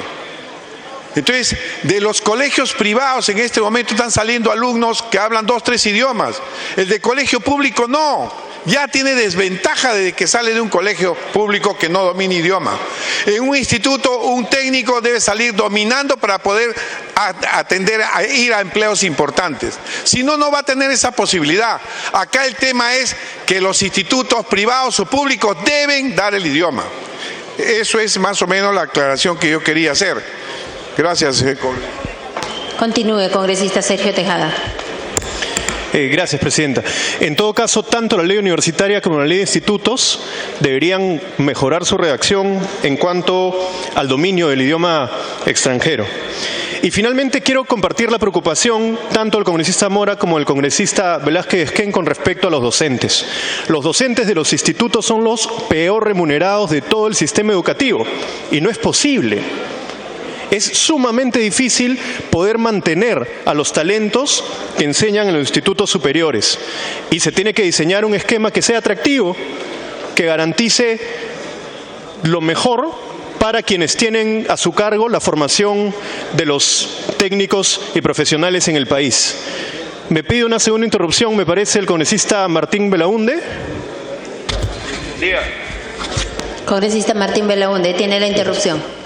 Entonces, de los colegios privados en este momento están saliendo alumnos que hablan 2 o 3 idiomas. El de colegio público no. Ya tiene desventaja de que sale de un colegio público que no domina idioma. En un instituto, un técnico debe salir dominando para poder atender a ir a empleos importantes. Si no, no va a tener esa posibilidad. Acá el tema es que los institutos privados o públicos deben dar el idioma. Eso es más o menos la aclaración que yo quería hacer. Gracias. Continúe, congresista Sergio Tejada. Gracias, Presidenta. En todo caso, tanto la ley universitaria como la ley de institutos deberían mejorar su redacción en cuanto al dominio del idioma extranjero. Y finalmente quiero compartir la preocupación tanto del congresista Mora como del congresista Velázquez Esquén con respecto a los docentes. Los docentes de los institutos son los peor remunerados de todo el sistema educativo y no es posible. Es sumamente difícil poder mantener a los talentos que enseñan en los institutos superiores y se tiene que diseñar un esquema que sea atractivo, que garantice lo mejor para quienes tienen a su cargo la formación de los técnicos y profesionales en el país. Me pide una segunda interrupción, me parece, el congresista Martín Belaunde. Diga. Congresista Martín Belaunde, tiene la interrupción.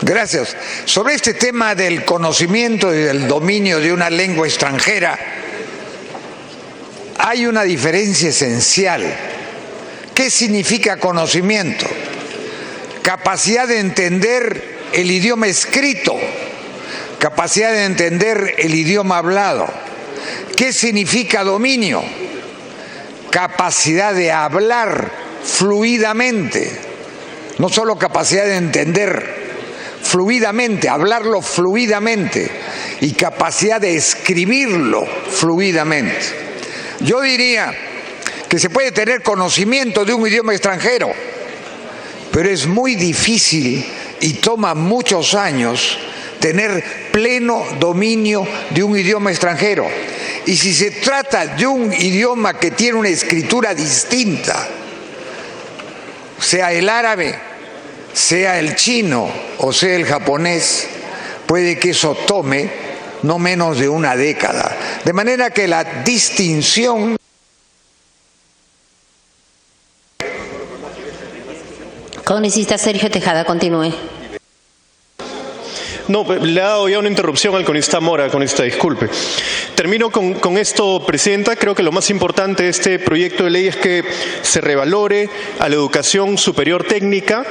Gracias. Sobre este tema del conocimiento y del dominio de una lengua extranjera, hay una diferencia esencial ¿Qué significa conocimiento? Capacidad de entender el idioma escrito, capacidad de entender el idioma hablado. ¿Qué significa dominio? Capacidad de hablar fluidamente, no solo capacidad de entender, fluidamente, hablarlo fluidamente y capacidad de escribirlo fluidamente. Yo diría que se puede tener conocimiento de un idioma extranjero, pero es muy difícil y toma muchos años tener pleno dominio de un idioma extranjero. Y si se trata de un idioma que tiene una escritura distinta, sea el árabe, sea el chino o sea el japonés, puede que eso tome no menos de una década. De manera que la distinción... Congresista Sergio Tejada, continúe. No, le ha dado ya una interrupción al congresista Mora, congresista, disculpe. Termino con esto, Presidenta. Creo que lo más importante de este proyecto de ley es que se revalore a la educación superior técnica,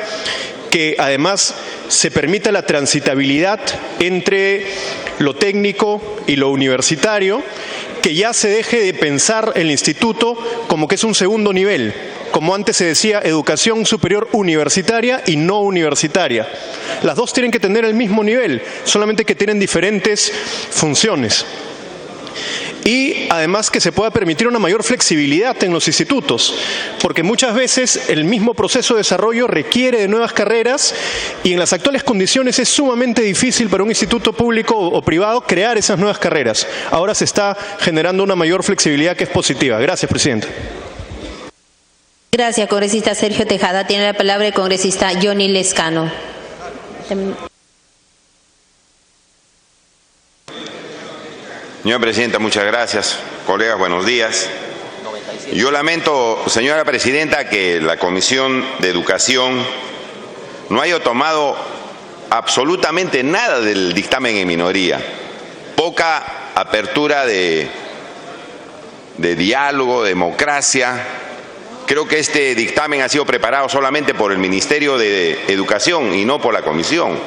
que además se permita la transitabilidad entre lo técnico y lo universitario, que ya se deje de pensar el instituto como que es un segundo nivel, como antes se decía, educación superior universitaria y no universitaria. Las dos tienen que tener el mismo nivel, solamente que tienen diferentes funciones. Y además que se pueda permitir una mayor flexibilidad en los institutos, porque muchas veces el mismo proceso de desarrollo requiere de nuevas carreras y en las actuales condiciones es sumamente difícil para un instituto público o privado crear esas nuevas carreras. Ahora se está generando una mayor flexibilidad que es positiva. Gracias, Presidenta. Gracias, congresista Sergio Tejada. Tiene la palabra el congresista Johnny Lescano. Señora Presidenta, muchas gracias. Colegas, buenos días. Yo lamento, señora Presidenta, que la Comisión de Educación no haya tomado absolutamente nada del dictamen en minoría. Poca apertura de diálogo, democracia. Creo que este dictamen ha sido preparado solamente por el Ministerio de Educación y no por la Comisión,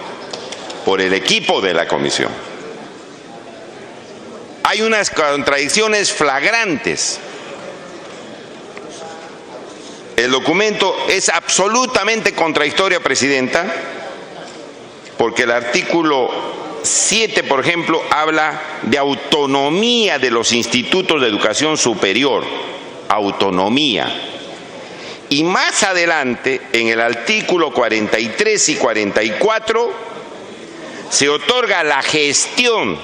por el equipo de la Comisión. Hay unas contradicciones flagrantes. El documento es absolutamente contradictorio, Presidenta, porque el artículo 7, por ejemplo, habla de autonomía de los institutos de educación superior. Autonomía. Y más adelante, en el artículo 43 y 44, se otorga la gestión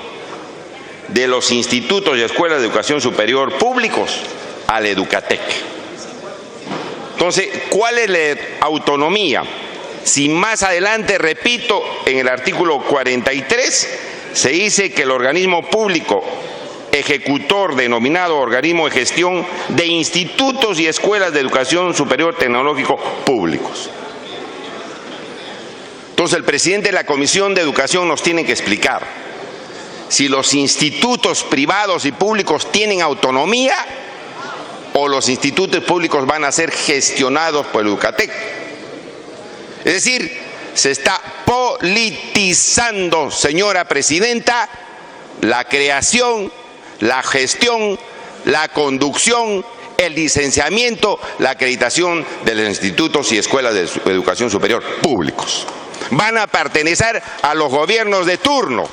de los institutos y escuelas de educación superior públicos al Educatec. Entonces, ¿cuál es la autonomía? Si más adelante, repito, en el artículo 43, se dice que el organismo público ejecutor denominado organismo de gestión de institutos y escuelas de educación superior tecnológico públicos. Entonces, el presidente de la Comisión de Educación nos tiene que explicar si los institutos privados y públicos tienen autonomía o los institutos públicos van a ser gestionados por el Educatec. Es decir, se está politizando, señora Presidenta, la creación, la gestión, la conducción, el licenciamiento, la acreditación de los institutos y escuelas de educación superior públicos. Van a pertenecer a los gobiernos de turno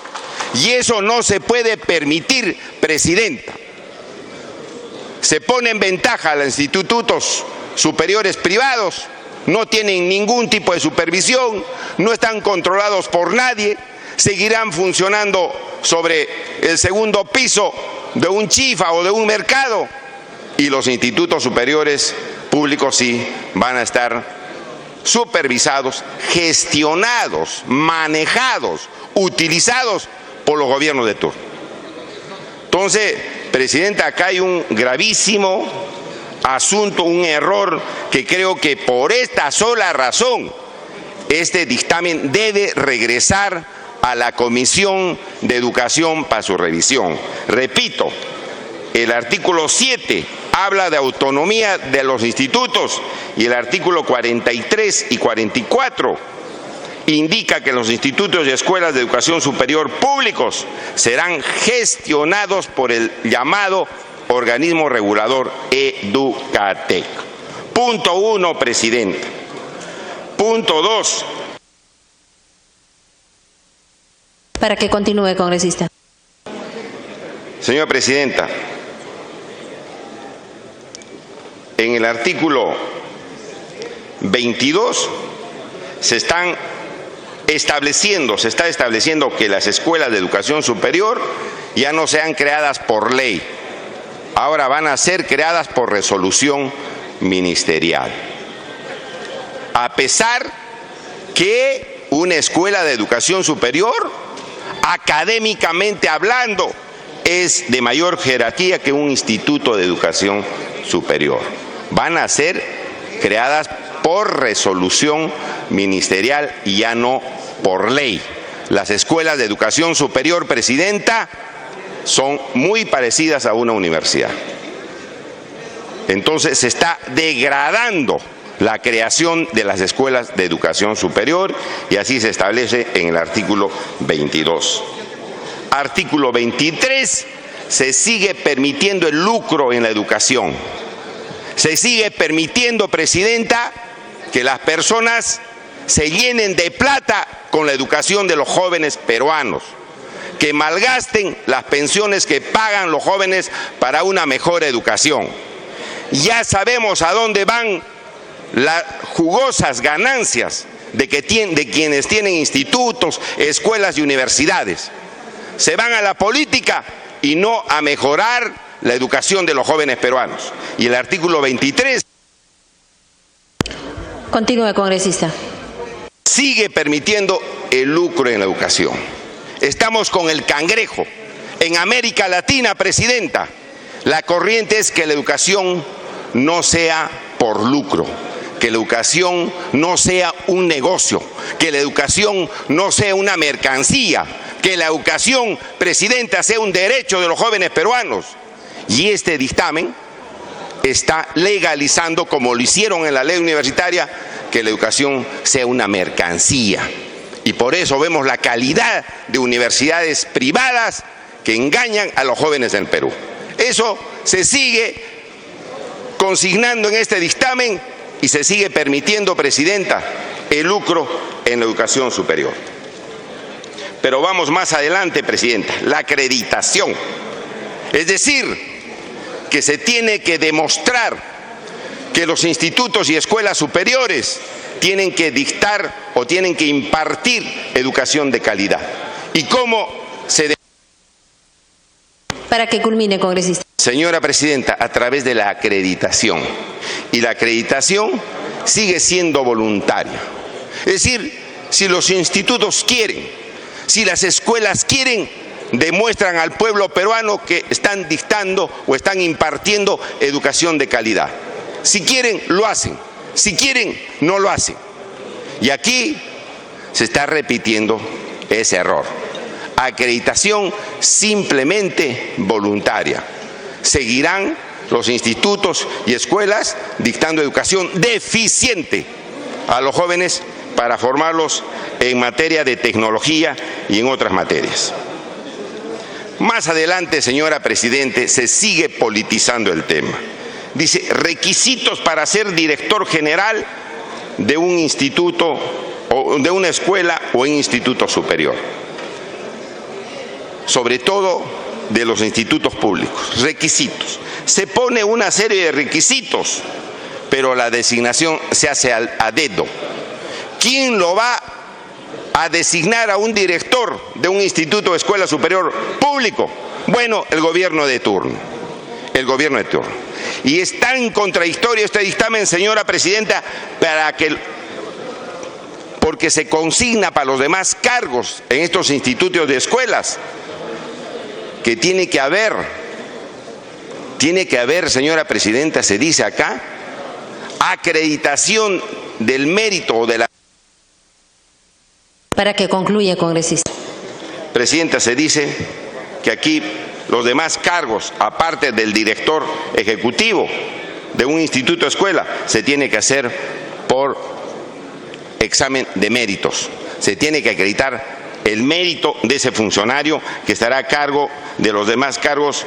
y eso no se puede permitir, Presidenta. Se pone en ventaja a los institutos superiores privados, no tienen ningún tipo de supervisión, no están controlados por nadie, seguirán funcionando sobre el segundo piso de un chifa o de un mercado, y los institutos superiores públicos sí van a estar supervisados, gestionados, manejados, utilizados por los gobiernos de turno. Entonces, Presidenta, acá hay un gravísimo asunto, un error que creo que por esta sola razón este dictamen debe regresar a la Comisión de Educación para su revisión. Repito, el artículo 7 habla de autonomía de los institutos y el artículo 43 y 44 indica que los institutos y escuelas de educación superior públicos serán gestionados por el llamado organismo regulador Educatec. Punto 1, Presidenta. Punto 2. Para que continúe, congresista. Señora Presidenta, en el artículo 22 se está estableciendo que las escuelas de educación superior ya no sean creadas por ley, ahora van a ser creadas por resolución ministerial. A pesar que una escuela de educación superior, académicamente hablando, es de mayor jerarquía que un instituto de educación superior. Van a ser creadas por resolución ministerial y ya no por ley. Las escuelas de educación superior, Presidenta, son muy parecidas a una universidad. Entonces se está degradando la creación de las escuelas de educación superior y así se establece en el artículo 22. Artículo 23, se sigue permitiendo el lucro en la educación. Se sigue permitiendo, Presidenta, que las personas se llenen de plata con la educación de los jóvenes peruanos, que malgasten las pensiones que pagan los jóvenes para una mejor educación. Ya sabemos a dónde van las jugosas ganancias de quienes tienen institutos, escuelas y universidades. Se van a la política y no a mejorar la educación de los jóvenes peruanos. Y el artículo 23 continúe, congresista. Sigue permitiendo el lucro en la educación. Estamos con el cangrejo. En América Latina, Presidenta, la corriente es que la educación no sea por lucro, que la educación no sea un negocio, que la educación no sea una mercancía, que la educación, Presidenta, sea un derecho de los jóvenes peruanos. Y este dictamen está legalizando, como lo hicieron en la ley universitaria, que la educación sea una mercancía. Y por eso vemos la calidad de universidades privadas que engañan a los jóvenes en Perú. Eso se sigue consignando en este dictamen y se sigue permitiendo, Presidenta, el lucro en la educación superior. Pero vamos más adelante, Presidenta, la acreditación. Es decir, que se tiene que demostrar que los institutos y escuelas superiores tienen que dictar o tienen que impartir educación de calidad. ¿Y cómo se Para que culmine, congresista. Señora Presidenta, a través de la acreditación. Y la acreditación sigue siendo voluntaria. Es decir, si los institutos quieren, si las escuelas quieren, demuestran al pueblo peruano que están dictando o están impartiendo educación de calidad. Si quieren, lo hacen. Si quieren, no lo hacen. Y aquí se está repitiendo ese error. Acreditación simplemente voluntaria. Seguirán los institutos y escuelas dictando educación deficiente a los jóvenes para formarlos en materia de tecnología y en otras materias. Más adelante, señora Presidente, se sigue politizando el tema. Dice, requisitos para ser director general de un instituto o de una escuela o instituto superior. Sobre todo de los institutos públicos. Requisitos. Se pone una serie de requisitos, pero la designación se hace a dedo. ¿Quién lo va a designar a un director de un instituto o escuela superior público? Bueno, el gobierno de turno. El gobierno de turno. Y es tan contradictorio este dictamen, señora Presidenta, porque se consigna para los demás cargos en estos institutos de escuelas que tiene que haber, señora Presidenta, se dice acá, acreditación del mérito o de la... Para que concluya, congresista. Presidenta, se dice que aquí los demás cargos, aparte del director ejecutivo de un instituto o escuela, se tiene que hacer por examen de méritos. Se tiene que acreditar el mérito de ese funcionario que estará a cargo de los demás cargos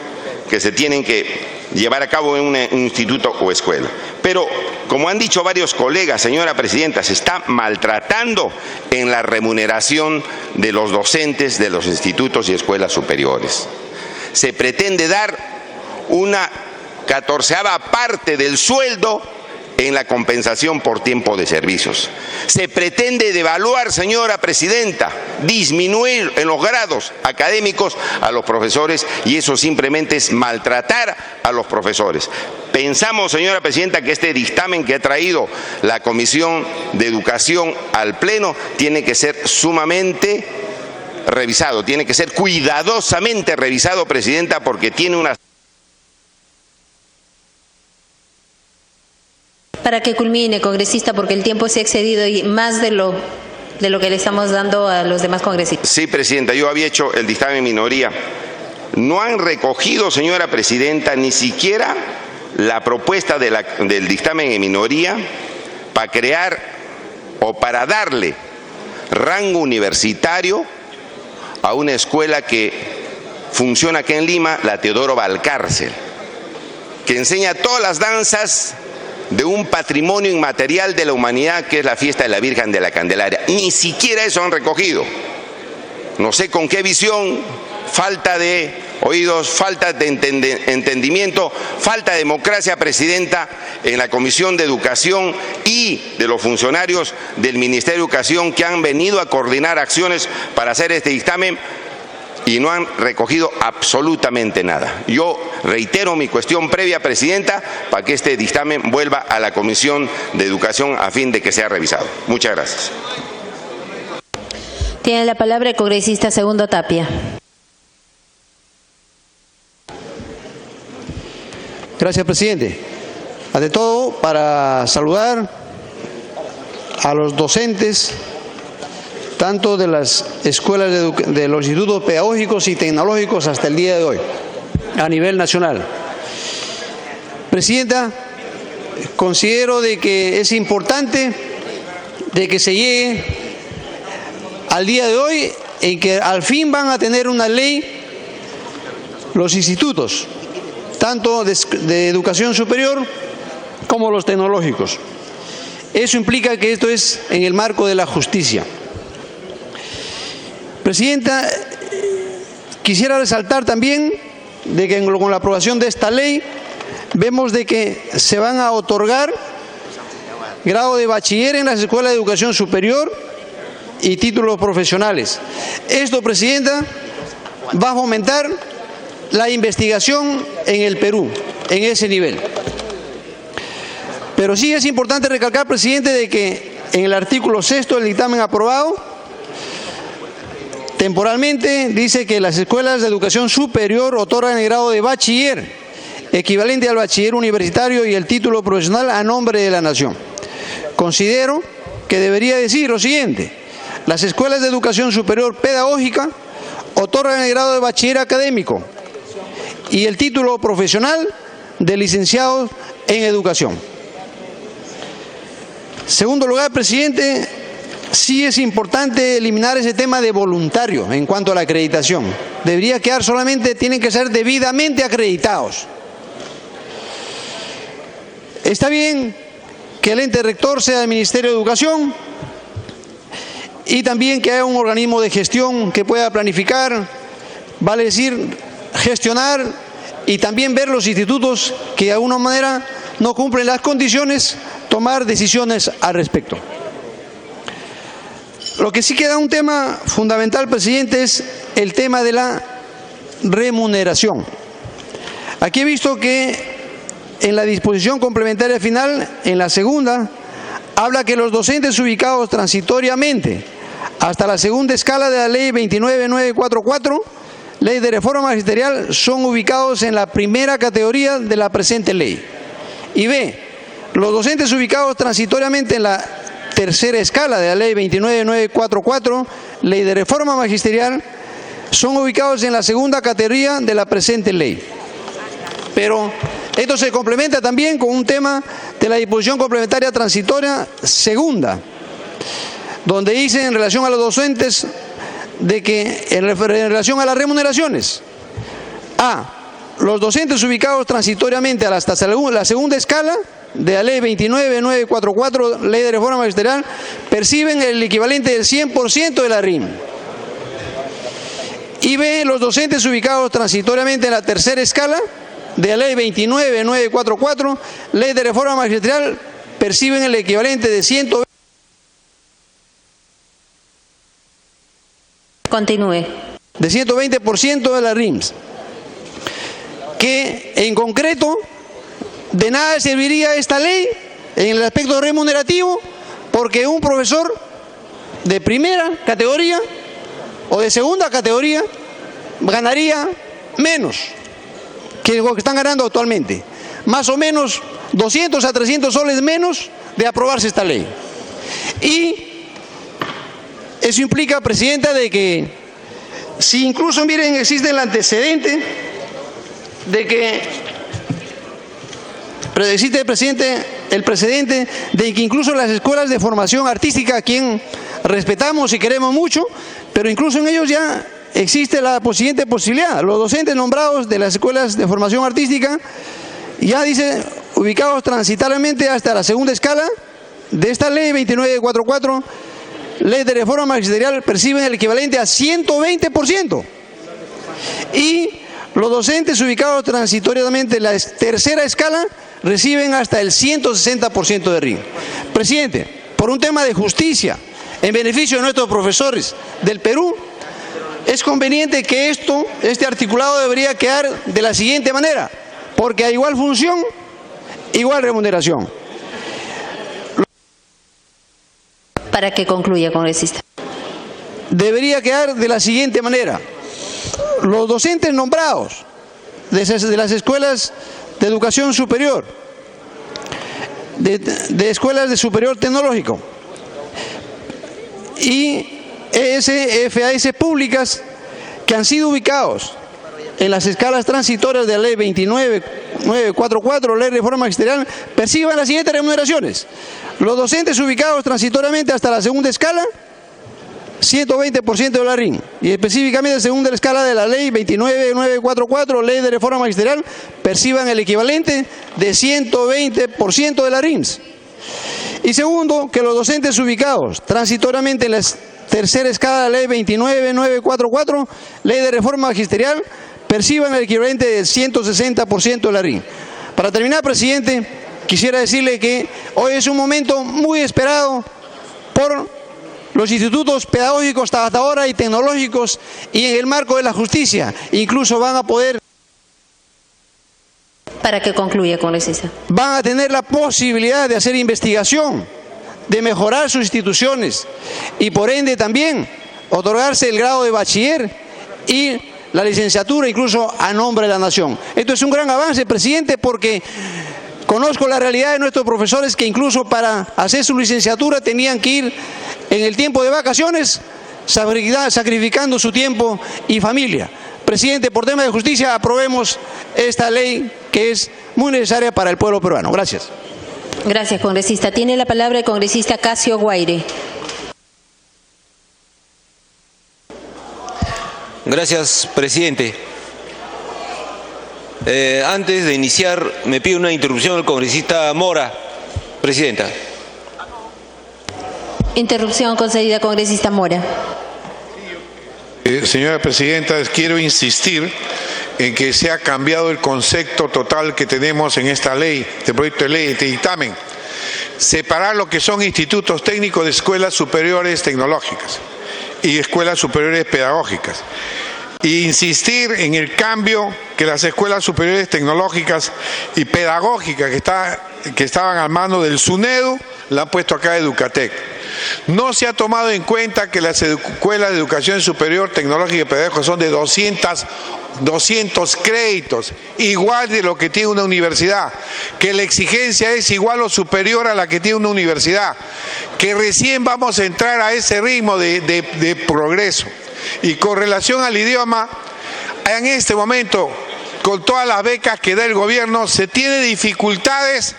que se tienen que llevar a cabo en un instituto o escuela. Pero, como han dicho varios colegas, señora presidenta, se está maltratando en la remuneración de los docentes de los institutos y escuelas superiores. Se pretende dar una 14ª parte del sueldo en la compensación por tiempo de servicios. Se pretende devaluar, señora presidenta, disminuir en los grados académicos a los profesores, y eso simplemente es maltratar a los profesores. Pensamos, señora presidenta, que este dictamen que ha traído la Comisión de Educación al Pleno tiene que ser sumamente revisado, tiene que ser cuidadosamente revisado, presidenta, porque tiene una... Para que culmine, congresista, porque el tiempo se ha excedido y más de lo que le estamos dando a los demás congresistas. Sí, presidenta, yo había hecho el dictamen en minoría. No han recogido, señora presidenta, ni siquiera la propuesta del dictamen en minoría para crear o para darle rango universitario a una escuela que funciona aquí en Lima, la Teodoro Valcárcel, que enseña todas las danzas de un patrimonio inmaterial de la humanidad, que es la fiesta de la Virgen de la Candelaria. Ni siquiera eso han recogido. No sé con qué visión, falta de oídos, falta de entendimiento, falta de democracia, presidenta, en la Comisión de Educación y de los funcionarios del Ministerio de Educación que han venido a coordinar acciones para hacer este dictamen, y no han recogido absolutamente nada. Yo reitero mi cuestión previa, presidenta, para que este dictamen vuelva a la Comisión de Educación a fin de que sea revisado. Muchas gracias. Tiene la palabra el congresista Segundo Tapia. Gracias, presidente. Ante todo, para saludar a los docentes tanto de las escuelas de los institutos pedagógicos y tecnológicos hasta el día de hoy, a nivel nacional. Presidenta, considero de que es importante de que se llegue al día de hoy en que al fin van a tener una ley los institutos, tanto de educación superior como los tecnológicos. Eso implica que esto es en el marco de la justicia. Presidenta, quisiera resaltar también de que con la aprobación de esta ley vemos de que se van a otorgar grado de bachiller en las escuelas de educación superior y títulos profesionales. Esto, presidenta, va a fomentar la investigación en el Perú, en ese nivel. Pero sí es importante recalcar, presidente, de que en el artículo 6 del dictamen aprobado, temporalmente dice que las escuelas de educación superior otorgan el grado de bachiller, equivalente al bachiller universitario y el título profesional a nombre de la nación. Considero que debería decir lo siguiente: las escuelas de educación superior pedagógica otorgan el grado de bachiller académico y el título profesional de licenciados en educación. Segundo lugar, presidente, sí es importante eliminar ese tema de voluntario en cuanto a la acreditación. Debería quedar solamente, tienen que ser debidamente acreditados. Está bien que el ente rector sea el Ministerio de Educación y también que haya un organismo de gestión que pueda planificar, vale decir, gestionar y también ver los institutos que de alguna manera no cumplen las condiciones, tomar decisiones al respecto. Lo que sí queda un tema fundamental, presidente, es el tema de la remuneración. Aquí he visto que en la disposición complementaria final, en la segunda, habla que los docentes ubicados transitoriamente hasta la segunda escala de la ley 29944, ley de reforma magisterial, son ubicados en la primera categoría de la presente ley. Y B, los docentes ubicados transitoriamente en la tercera escala de la ley 29944, ley de reforma magisterial, son ubicados en la segunda categoría de la presente ley. Pero esto se complementa también con un tema de la disposición complementaria transitoria segunda, donde dice en relación a los docentes de que en relación a las remuneraciones, los docentes ubicados transitoriamente hasta la segunda escala de la ley 29944, ley de reforma magisterial, perciben el equivalente del 100% de la RIM. Y B, los docentes ubicados transitoriamente en la tercera escala de la ley 29944, ley de reforma magisterial, perciben el equivalente de 120%. Continúe. De 120% de las RIMS. Que en concreto de nada serviría esta ley en el aspecto remunerativo, porque un profesor de primera categoría o de segunda categoría ganaría menos que lo que están ganando actualmente, más o menos 200 a 300 soles menos de aprobarse esta ley. Y eso implica, Presidenta, de que si incluso, miren, existe el antecedente de que existe el precedente de que incluso las escuelas de formación artística, a quien respetamos y queremos mucho, pero incluso en ellos ya existe la siguiente posibilidad: los docentes nombrados de las escuelas de formación artística, ya dice, ubicados transitoriamente hasta la segunda escala de esta ley 29944, ley de reforma magisterial, perciben el equivalente a 120%. Y los docentes ubicados transitoriamente en la tercera escala reciben hasta el 160% de RIM. Presidente, por un tema de justicia, en beneficio de nuestros profesores del Perú, es conveniente que este articulado debería quedar de la siguiente manera, porque a igual función, igual remuneración. Para que concluya, congresista. Debería quedar de la siguiente manera: los docentes nombrados de las escuelas de educación superior, de escuelas de superior tecnológico y FAS públicas que han sido ubicados en las escalas transitorias de la ley 29944, ley de reforma magisterial, perciban las siguientes remuneraciones: los docentes ubicados transitoriamente hasta la segunda escala, 120% de la RIM, y específicamente según la escala de la ley 29944, ley de reforma magisterial, perciban el equivalente de 120% de la RIMS. Y segundo, que los docentes ubicados transitoriamente en la tercera escala de la ley 29944, ley de reforma magisterial, perciban el equivalente del 160% de la RIM. Para terminar, presidente, quisiera decirle que hoy es un momento muy esperado por los institutos pedagógicos hasta ahora y tecnológicos, y en el marco de la justicia incluso van a poder... Para que concluya, congresista. Van a tener la posibilidad de hacer investigación, de mejorar sus instituciones y por ende también otorgarse el grado de bachiller y la licenciatura incluso a nombre de la nación. Esto es un gran avance, presidente, porque conozco la realidad de nuestros profesores que incluso para hacer su licenciatura tenían que ir en el tiempo de vacaciones, sacrificando su tiempo y familia. Presidente, por tema de justicia, aprobemos esta ley que es muy necesaria para el pueblo peruano. Gracias. Gracias, congresista. Tiene la palabra el congresista Casio Guaire. Gracias, presidente. Antes de iniciar, me pide una interrupción el congresista Mora. Presidenta. Interrupción concedida, congresista Mora. Señora presidenta, quiero insistir en que se ha cambiado el concepto total que tenemos en esta ley, este proyecto de ley, este dictamen. Separar lo que son institutos técnicos de escuelas superiores tecnológicas y escuelas superiores pedagógicas. E insistir en el cambio que las escuelas superiores tecnológicas y pedagógicas que estaban a mano del SUNEDU la han puesto acá a Educatec. No se ha tomado en cuenta que las escuelas de educación superior tecnológica y pedagógica son de 200 créditos, igual de lo que tiene una universidad, que la exigencia es igual o superior a la que tiene una universidad, que recién vamos a entrar a ese ritmo de progreso. Y con relación al idioma, en este momento, con todas las becas que da el gobierno, se tiene dificultades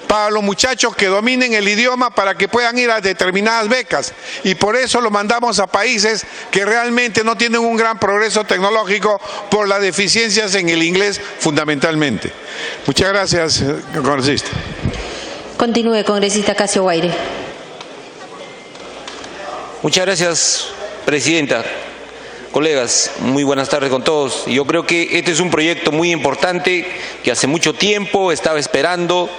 para los muchachos que dominen el idioma para que puedan ir a determinadas becas. Y por eso lo mandamos a países que realmente no tienen un gran progreso tecnológico por las deficiencias en el inglés fundamentalmente. Muchas gracias, congresista. Continúe, congresista Casio Guaire. Muchas gracias, presidenta. Colegas, muy buenas tardes con todos. Yo creo que este es un proyecto muy importante que hace mucho tiempo estaba esperando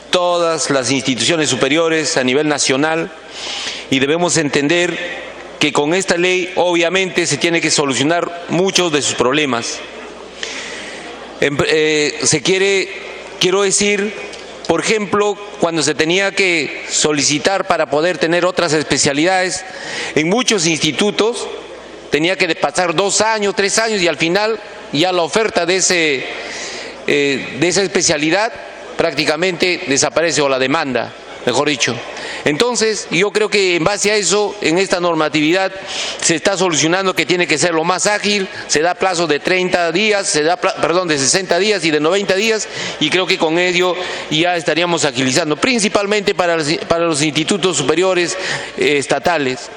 todas las instituciones superiores a nivel nacional, y debemos entender que con esta ley obviamente se tiene que solucionar muchos de sus problemas. Quiero decir, por ejemplo, cuando se tenía que solicitar para poder tener otras especialidades, en muchos institutos tenía que pasar 2 años, 3 años, y al final ya la oferta de esa especialidad prácticamente desaparece, o la demanda, mejor dicho. Entonces, yo creo que en base a eso, en esta normatividad se está solucionando que tiene que ser lo más ágil, se da plazo de 30 días, de 60 días y de 90 días, y creo que con ello ya estaríamos agilizando, principalmente para los institutos superiores estatales.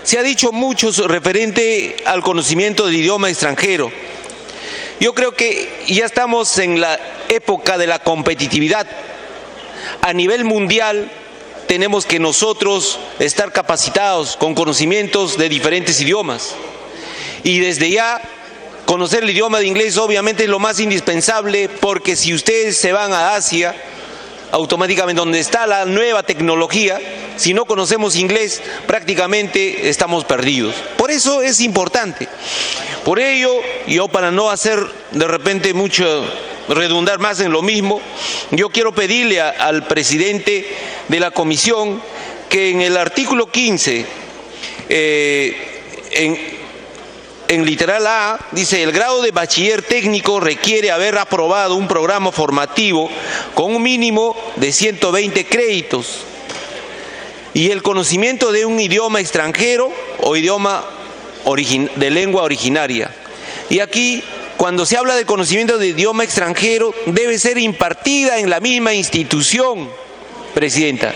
Se ha dicho mucho referente al conocimiento del idioma extranjero. Yo creo que ya estamos en la época de la competitividad. A nivel mundial tenemos que nosotros estar capacitados con conocimientos de diferentes idiomas. Y desde ya, conocer el idioma de inglés obviamente es lo más indispensable, porque si ustedes se van a Asia, automáticamente donde está la nueva tecnología, si no conocemos inglés, prácticamente estamos perdidos. Por eso es importante. Por ello, yo para no hacer de repente redundar más en lo mismo, yo quiero pedirle al presidente de la comisión que en el artículo 15, en literal A, dice: el grado de bachiller técnico requiere haber aprobado un programa formativo con un mínimo de 120 créditos y el conocimiento de un idioma extranjero o idioma de lengua originaria. Y aquí, cuando se habla de conocimiento de idioma extranjero, debe ser impartida en la misma institución, presidenta,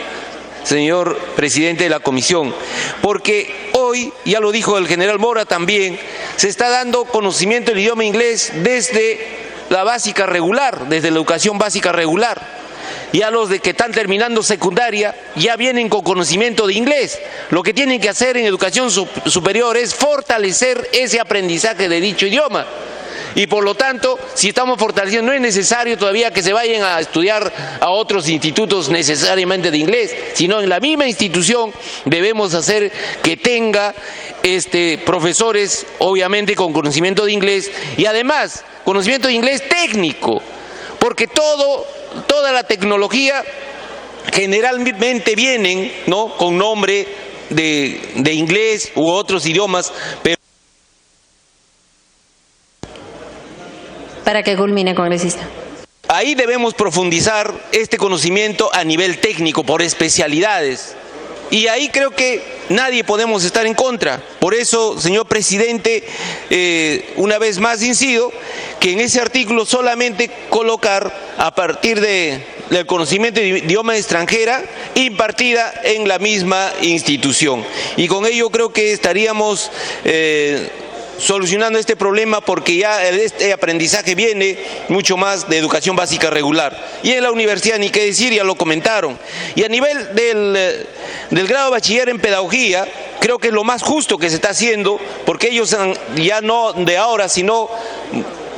señor presidente de la comisión, porque hoy, ya lo dijo el general Mora también, se está dando conocimiento del idioma inglés desde la básica regular, desde la educación básica regular. Ya los de que están terminando secundaria ya vienen con conocimiento de inglés. Lo que tienen que hacer en educación superior es fortalecer ese aprendizaje de dicho idioma. Y por lo tanto, si estamos fortaleciendo, no es necesario todavía que se vayan a estudiar a otros institutos necesariamente de inglés, sino en la misma institución debemos hacer que tenga profesores, obviamente con conocimiento de inglés, y además conocimiento de inglés técnico, porque toda la tecnología generalmente vienen, ¿no?, con nombre de inglés u otros idiomas, pero para que culmine, congresista. Ahí debemos profundizar este conocimiento a nivel técnico, por especialidades. Y ahí creo que nadie podemos estar en contra. Por eso, señor presidente, una vez más incido que en ese artículo solamente colocar a partir del conocimiento de idioma extranjera impartida en la misma institución. Y con ello creo que estaríamos solucionando este problema, porque ya este aprendizaje viene mucho más de educación básica regular. Y en la universidad ni qué decir, ya lo comentaron. Y a nivel del grado de bachiller en pedagogía, creo que es lo más justo que se está haciendo, porque ellos ya no de ahora, sino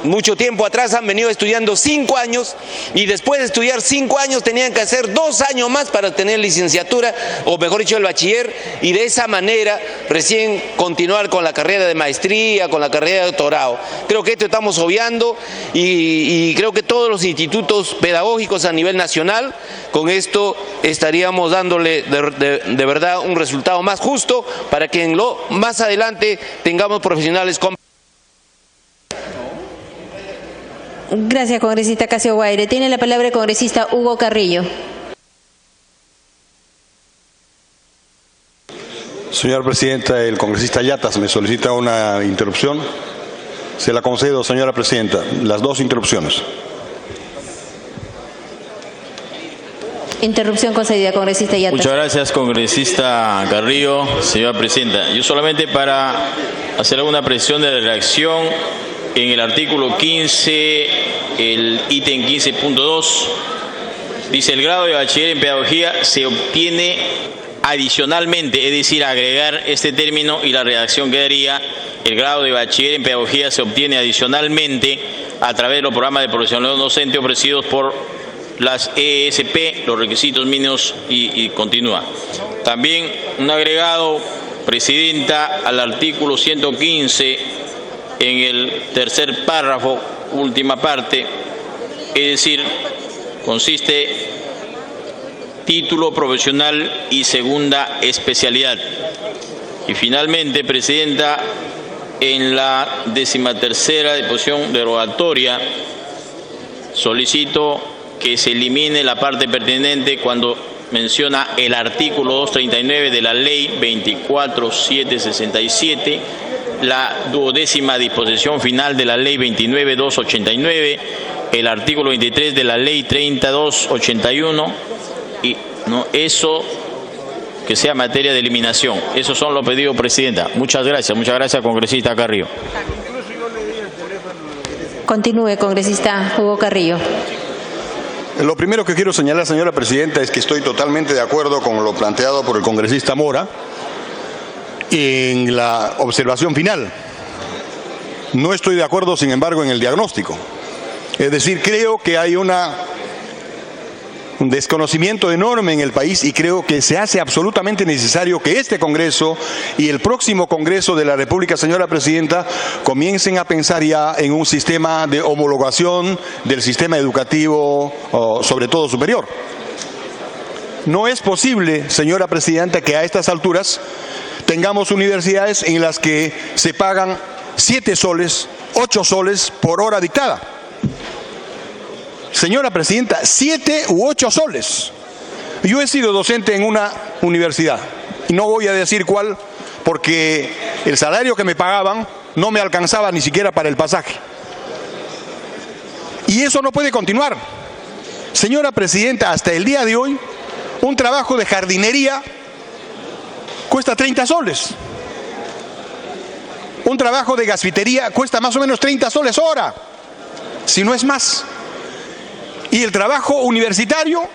mucho tiempo atrás han venido estudiando 5 años, y después de estudiar 5 años tenían que hacer 2 años más para tener licenciatura, o mejor dicho el bachiller, y de esa manera recién continuar con la carrera de maestría, con la carrera de doctorado. Creo que esto estamos obviando, y creo que todos los institutos pedagógicos a nivel nacional, con esto estaríamos dándole de verdad un resultado más justo, para que en lo más adelante tengamos profesionales con... Gracias, congresista Casio Guaire. Tiene la palabra el congresista Hugo Carrillo. Señora Presidenta, el congresista Yatas me solicita una interrupción. Se la concedo, señora Presidenta, las dos interrupciones. Interrupción concedida, congresista Yatas. Muchas gracias, congresista Carrillo. Señora Presidenta, yo solamente para hacer alguna presión de reacción en el artículo 15, el ítem 15.2, dice el grado de bachiller en pedagogía se obtiene adicionalmente, es decir, agregar este término y la redacción quedaría: el grado de bachiller en pedagogía se obtiene adicionalmente a través de los programas de profesionalidad docente ofrecidos por las ESP, los requisitos mínimos y continúa. También un agregado, Presidenta, al artículo 115 en el tercer párrafo, última parte, es decir, consiste título profesional y segunda especialidad. Y finalmente, Presidenta, en la 13ª disposición derogatoria solicito que se elimine la parte pertinente cuando menciona el artículo 239 de la Ley 24.767, la 12ª disposición final de la Ley 29.289, el artículo 23 de la Ley 32.81, y no, eso que sea materia de eliminación. Esos son los pedidos, Presidenta. Muchas gracias, congresista Carrillo. Continúe, congresista Hugo Carrillo. Lo primero que quiero señalar, señora Presidenta, es que estoy totalmente de acuerdo con lo planteado por el congresista Mora en la observación final. No estoy de acuerdo, sin embargo, en el diagnóstico. Es decir, creo que hay un desconocimiento enorme en el país y creo que se hace absolutamente necesario que este Congreso y el próximo Congreso de la República, señora Presidenta, comiencen a pensar ya en un sistema de homologación del sistema educativo, sobre todo superior. No es posible, señora Presidenta, que a estas alturas tengamos universidades en las que se pagan 7 soles, 8 soles por hora dictada. Señora Presidenta, 7 u 8 soles. Yo he sido docente en una universidad, y no voy a decir cuál, porque el salario que me pagaban no me alcanzaba ni siquiera para el pasaje. Y eso no puede continuar. Señora Presidenta, hasta el día de hoy, un trabajo de jardinería cuesta 30 soles. Un trabajo de gasfitería cuesta más o menos 30 soles hora, si no es más. Y el trabajo universitario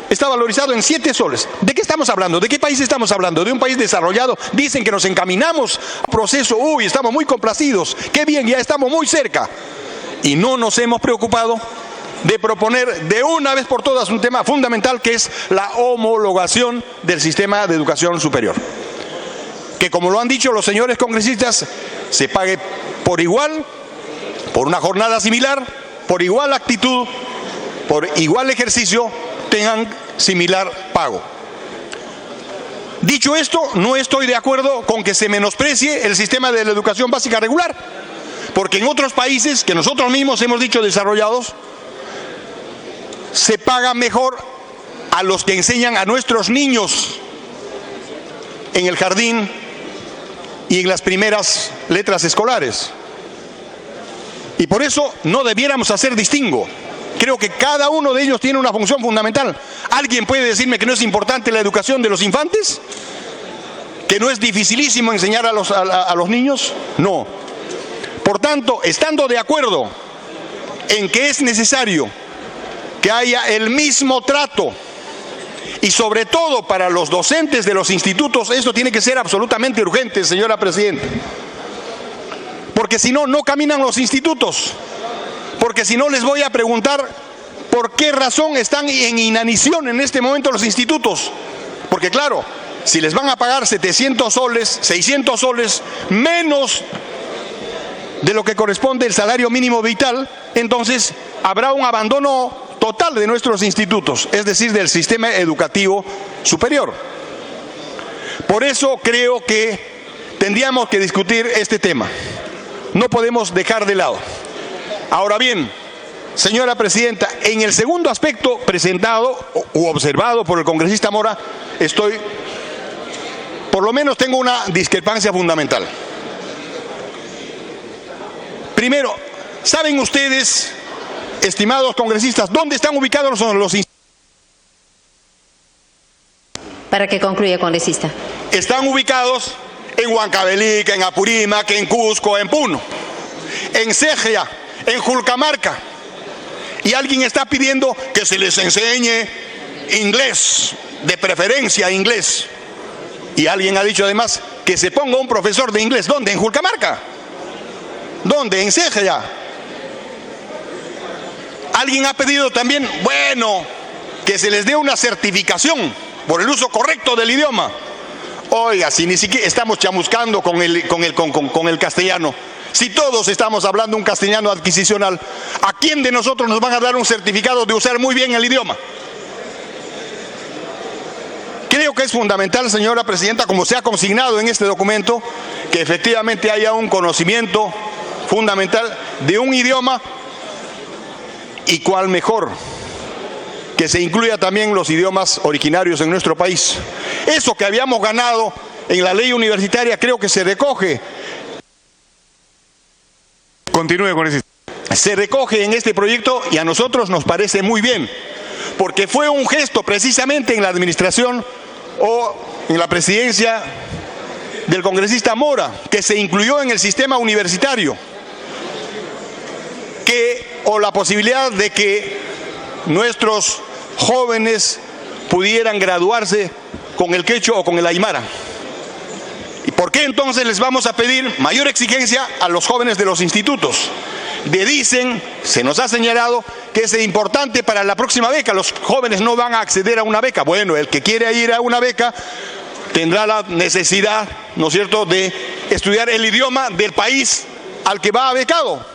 está valorizado en 7 soles. ¿De qué estamos hablando? ¿De qué país estamos hablando? ¿De un país desarrollado? Dicen que nos encaminamos a proceso. Uy, estamos muy complacidos. Qué bien, ya estamos muy cerca. Y no nos hemos preocupado de proponer de una vez por todas un tema fundamental, que es la homologación del sistema de educación superior. Que, como lo han dicho los señores congresistas, se pague por igual, por una jornada similar, por igual actitud, por igual ejercicio, tengan similar pago. Dicho esto, no estoy de acuerdo con que se menosprecie el sistema de la educación básica regular, porque en otros países que nosotros mismos hemos dicho desarrollados, se paga mejor a los que enseñan a nuestros niños en el jardín y en las primeras letras escolares. Y por eso no debiéramos hacer distingo. Creo que cada uno de ellos tiene una función fundamental. ¿Alguien puede decirme que no es importante la educación de los infantes? ¿Que no es dificilísimo enseñar a los niños? No. Por tanto, estando de acuerdo en que es necesario que haya el mismo trato, y sobre todo para los docentes de los institutos, esto tiene que ser absolutamente urgente, señora Presidenta. Porque si no, no caminan los institutos. Porque si no, les voy a preguntar por qué razón están en inanición en este momento los institutos. Porque claro, si les van a pagar 700 soles, 600 soles, menos de lo que corresponde el salario mínimo vital, entonces habrá un abandono total de nuestros institutos, es decir, del sistema educativo superior. Por eso creo que tendríamos que discutir este tema. No podemos dejar de lado. Ahora bien, señora Presidenta, en el segundo aspecto presentado u observado por el congresista Mora, estoy por lo menos tengo una discrepancia fundamental. Primero, ¿saben ustedes, estimados congresistas, dónde están ubicados los institutos? Para que concluya, congresista. Están ubicados en Huancavelica, en Apurímac, en Cusco, en Puno, en Cegea, en Julcamarca. Y alguien está pidiendo que se les enseñe inglés, de preferencia inglés. Y alguien ha dicho además que se ponga un profesor de inglés. ¿Dónde? ¿En Julcamarca? ¿Dónde? En Cegea. Alguien ha pedido también, bueno, que se les dé una certificación por el uso correcto del idioma. Oiga, si ni siquiera estamos chamuscando con el castellano, si todos estamos hablando un castellano adquisicional, ¿a quién de nosotros nos van a dar un certificado de usar muy bien el idioma? Creo que es fundamental, señora presidenta, como se ha consignado en este documento, que efectivamente haya un conocimiento fundamental de un idioma, y cuál mejor, que se incluya también los idiomas originarios en nuestro país. Eso que habíamos ganado en la ley universitaria creo que se recoge. Continúe con ese. Se recoge en este proyecto y a nosotros nos parece muy bien, porque fue un gesto precisamente en la administración o en la presidencia del congresista Mora, que se incluyó en el sistema universitario, o la posibilidad de que nuestros jóvenes pudieran graduarse con el quechua o con el aymara. ¿Y por qué entonces les vamos a pedir mayor exigencia a los jóvenes de los institutos? Dicen, se nos ha señalado que es importante para la próxima beca. Los jóvenes no van a acceder a una beca. Bueno, el que quiere ir a una beca tendrá la necesidad, ¿no es cierto?, de estudiar el idioma del país al que va becado,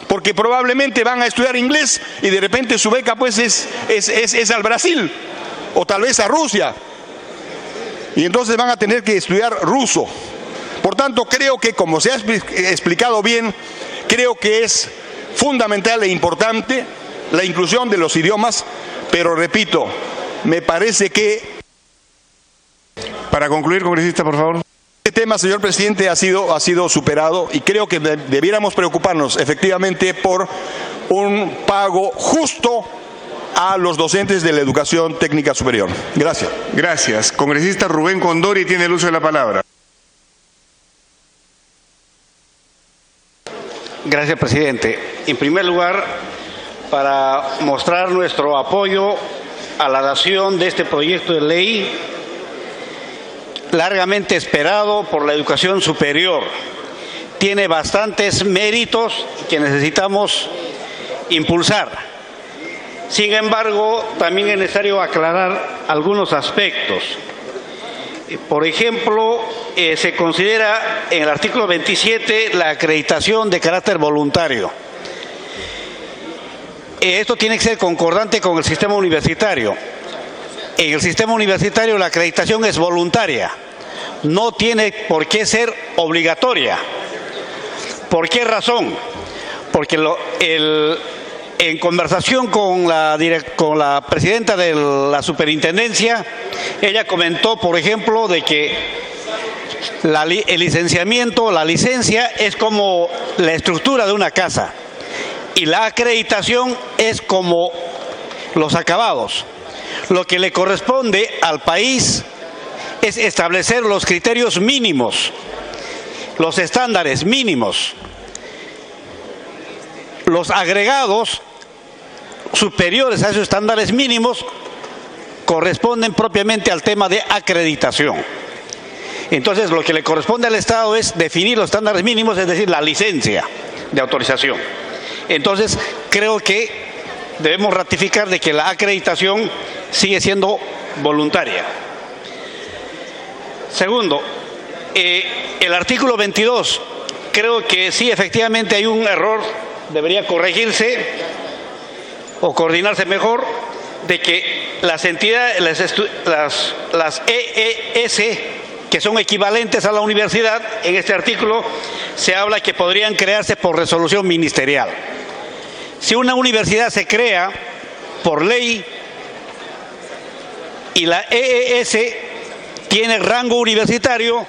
porque probablemente van a estudiar inglés y de repente su beca pues es al Brasil o tal vez a Rusia, y entonces van a tener que estudiar ruso. Por tanto, creo que, como se ha explicado bien, creo que es fundamental e importante la inclusión de los idiomas, pero repito, me parece que... Para concluir, congresista, por favor. Este tema, señor presidente, ha sido superado, y creo que debiéramos preocuparnos efectivamente por un pago justo a los docentes de la educación técnica superior. Gracias. Gracias. Congresista Rubén Condori tiene el uso de la palabra. Gracias, presidente. En primer lugar, para mostrar nuestro apoyo a la dación de este proyecto de ley largamente esperado por la educación superior. Tiene bastantes méritos que necesitamos impulsar. Sin embargo, también es necesario aclarar algunos aspectos. Por ejemplo, se considera en el artículo 27 la acreditación de carácter voluntario. Esto tiene que ser concordante con el sistema universitario. En el sistema universitario la acreditación es voluntaria, no tiene por qué ser obligatoria. ¿Por qué razón? Porque en conversación con la presidenta de la superintendencia, ella comentó, por ejemplo, de que el licenciamiento, la licencia es como la estructura de una casa y la acreditación es como los acabados. Lo que le corresponde al país es establecer los criterios mínimos, los estándares mínimos. Los agregados superiores a esos estándares mínimos corresponden propiamente al tema de acreditación. Entonces, lo que le corresponde al Estado es definir los estándares mínimos, es decir, la licencia de autorización. Entonces, creo que debemos ratificar de que la acreditación sigue siendo voluntaria. Segundo, el artículo 22, creo que sí, efectivamente hay un error, debería corregirse o coordinarse mejor, de que las entidades, las EES, que son equivalentes a la universidad, en este artículo se habla que podrían crearse por resolución ministerial. Si una universidad se crea por ley y la EES tiene rango universitario,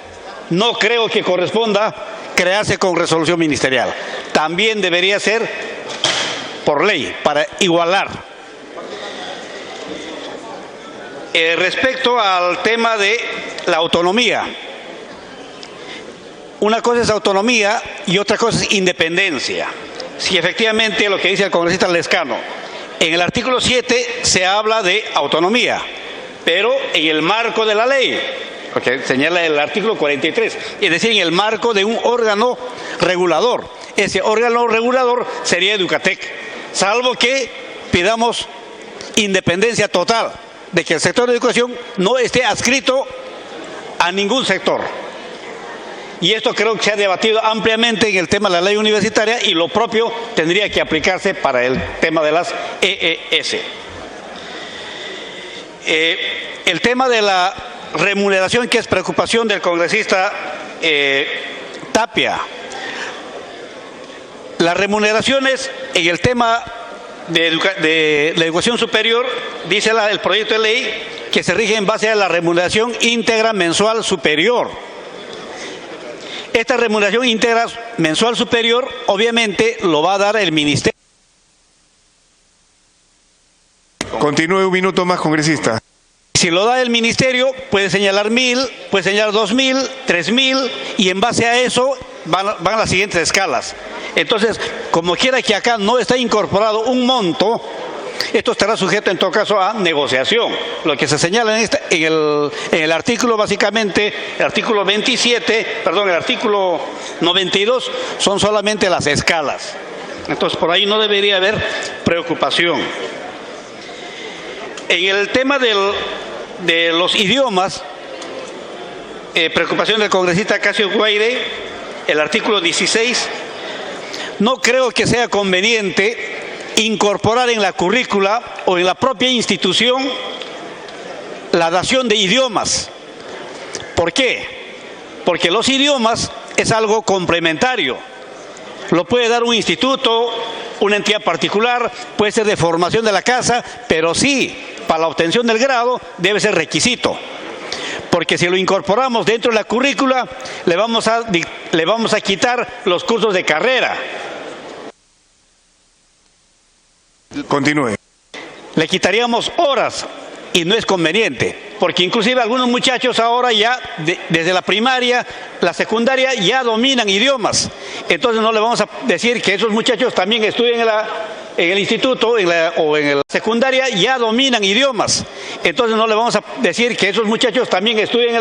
no creo que corresponda crearse con resolución ministerial. También debería ser por ley, para igualar. Respecto al tema de la autonomía, una cosa es autonomía y otra cosa es independencia. Si efectivamente lo que dice el congresista Lescano, en el artículo 7 se habla de autonomía, pero en el marco de la ley, porque señala el artículo 43, es decir, en el marco de un órgano regulador. Ese órgano regulador sería Educatec, salvo que pidamos independencia total, de que el sector de educación no esté adscrito a ningún sector. Y esto creo que se ha debatido ampliamente en el tema de la ley universitaria y lo propio tendría que aplicarse para el tema de las EES. El tema de la remuneración, que es preocupación del congresista Tapia. Las remuneraciones en el tema de la educación superior, dice el proyecto de ley, que se rige en base a la remuneración íntegra mensual superior. Esta remuneración íntegra mensual superior, obviamente, lo va a dar el ministerio. Continúe un minuto más, congresista. Si lo da el ministerio, puede señalar 1.000, puede señalar 2.000, 3.000, y en base a eso van las siguientes escalas. Entonces, como quiera que acá no está incorporado un monto, esto estará sujeto en todo caso a negociación. Lo que se señala en el artículo, básicamente, el artículo 27, perdón, el artículo 92, son solamente las escalas. Entonces, por ahí no debería haber preocupación. En el tema de los idiomas, preocupación del congresista Casio Guaire, el artículo 16, no creo que sea conveniente incorporar en la currícula o en la propia institución la dación de idiomas. ¿Por qué? Porque los idiomas es algo complementario. Lo puede dar un instituto, una entidad particular, puede ser de formación de la casa, pero sí, para la obtención del grado debe ser requisito. Porque si lo incorporamos dentro de la currícula, le vamos a quitar los cursos de carrera. Continúe. Le quitaríamos horas y no es conveniente, porque inclusive algunos muchachos ahora ya, desde la primaria, la secundaria, ya dominan idiomas. Entonces no le vamos a decir que esos muchachos también estudien en el instituto o en la secundaria, ya dominan idiomas. Entonces no le vamos a decir que esos muchachos también estudien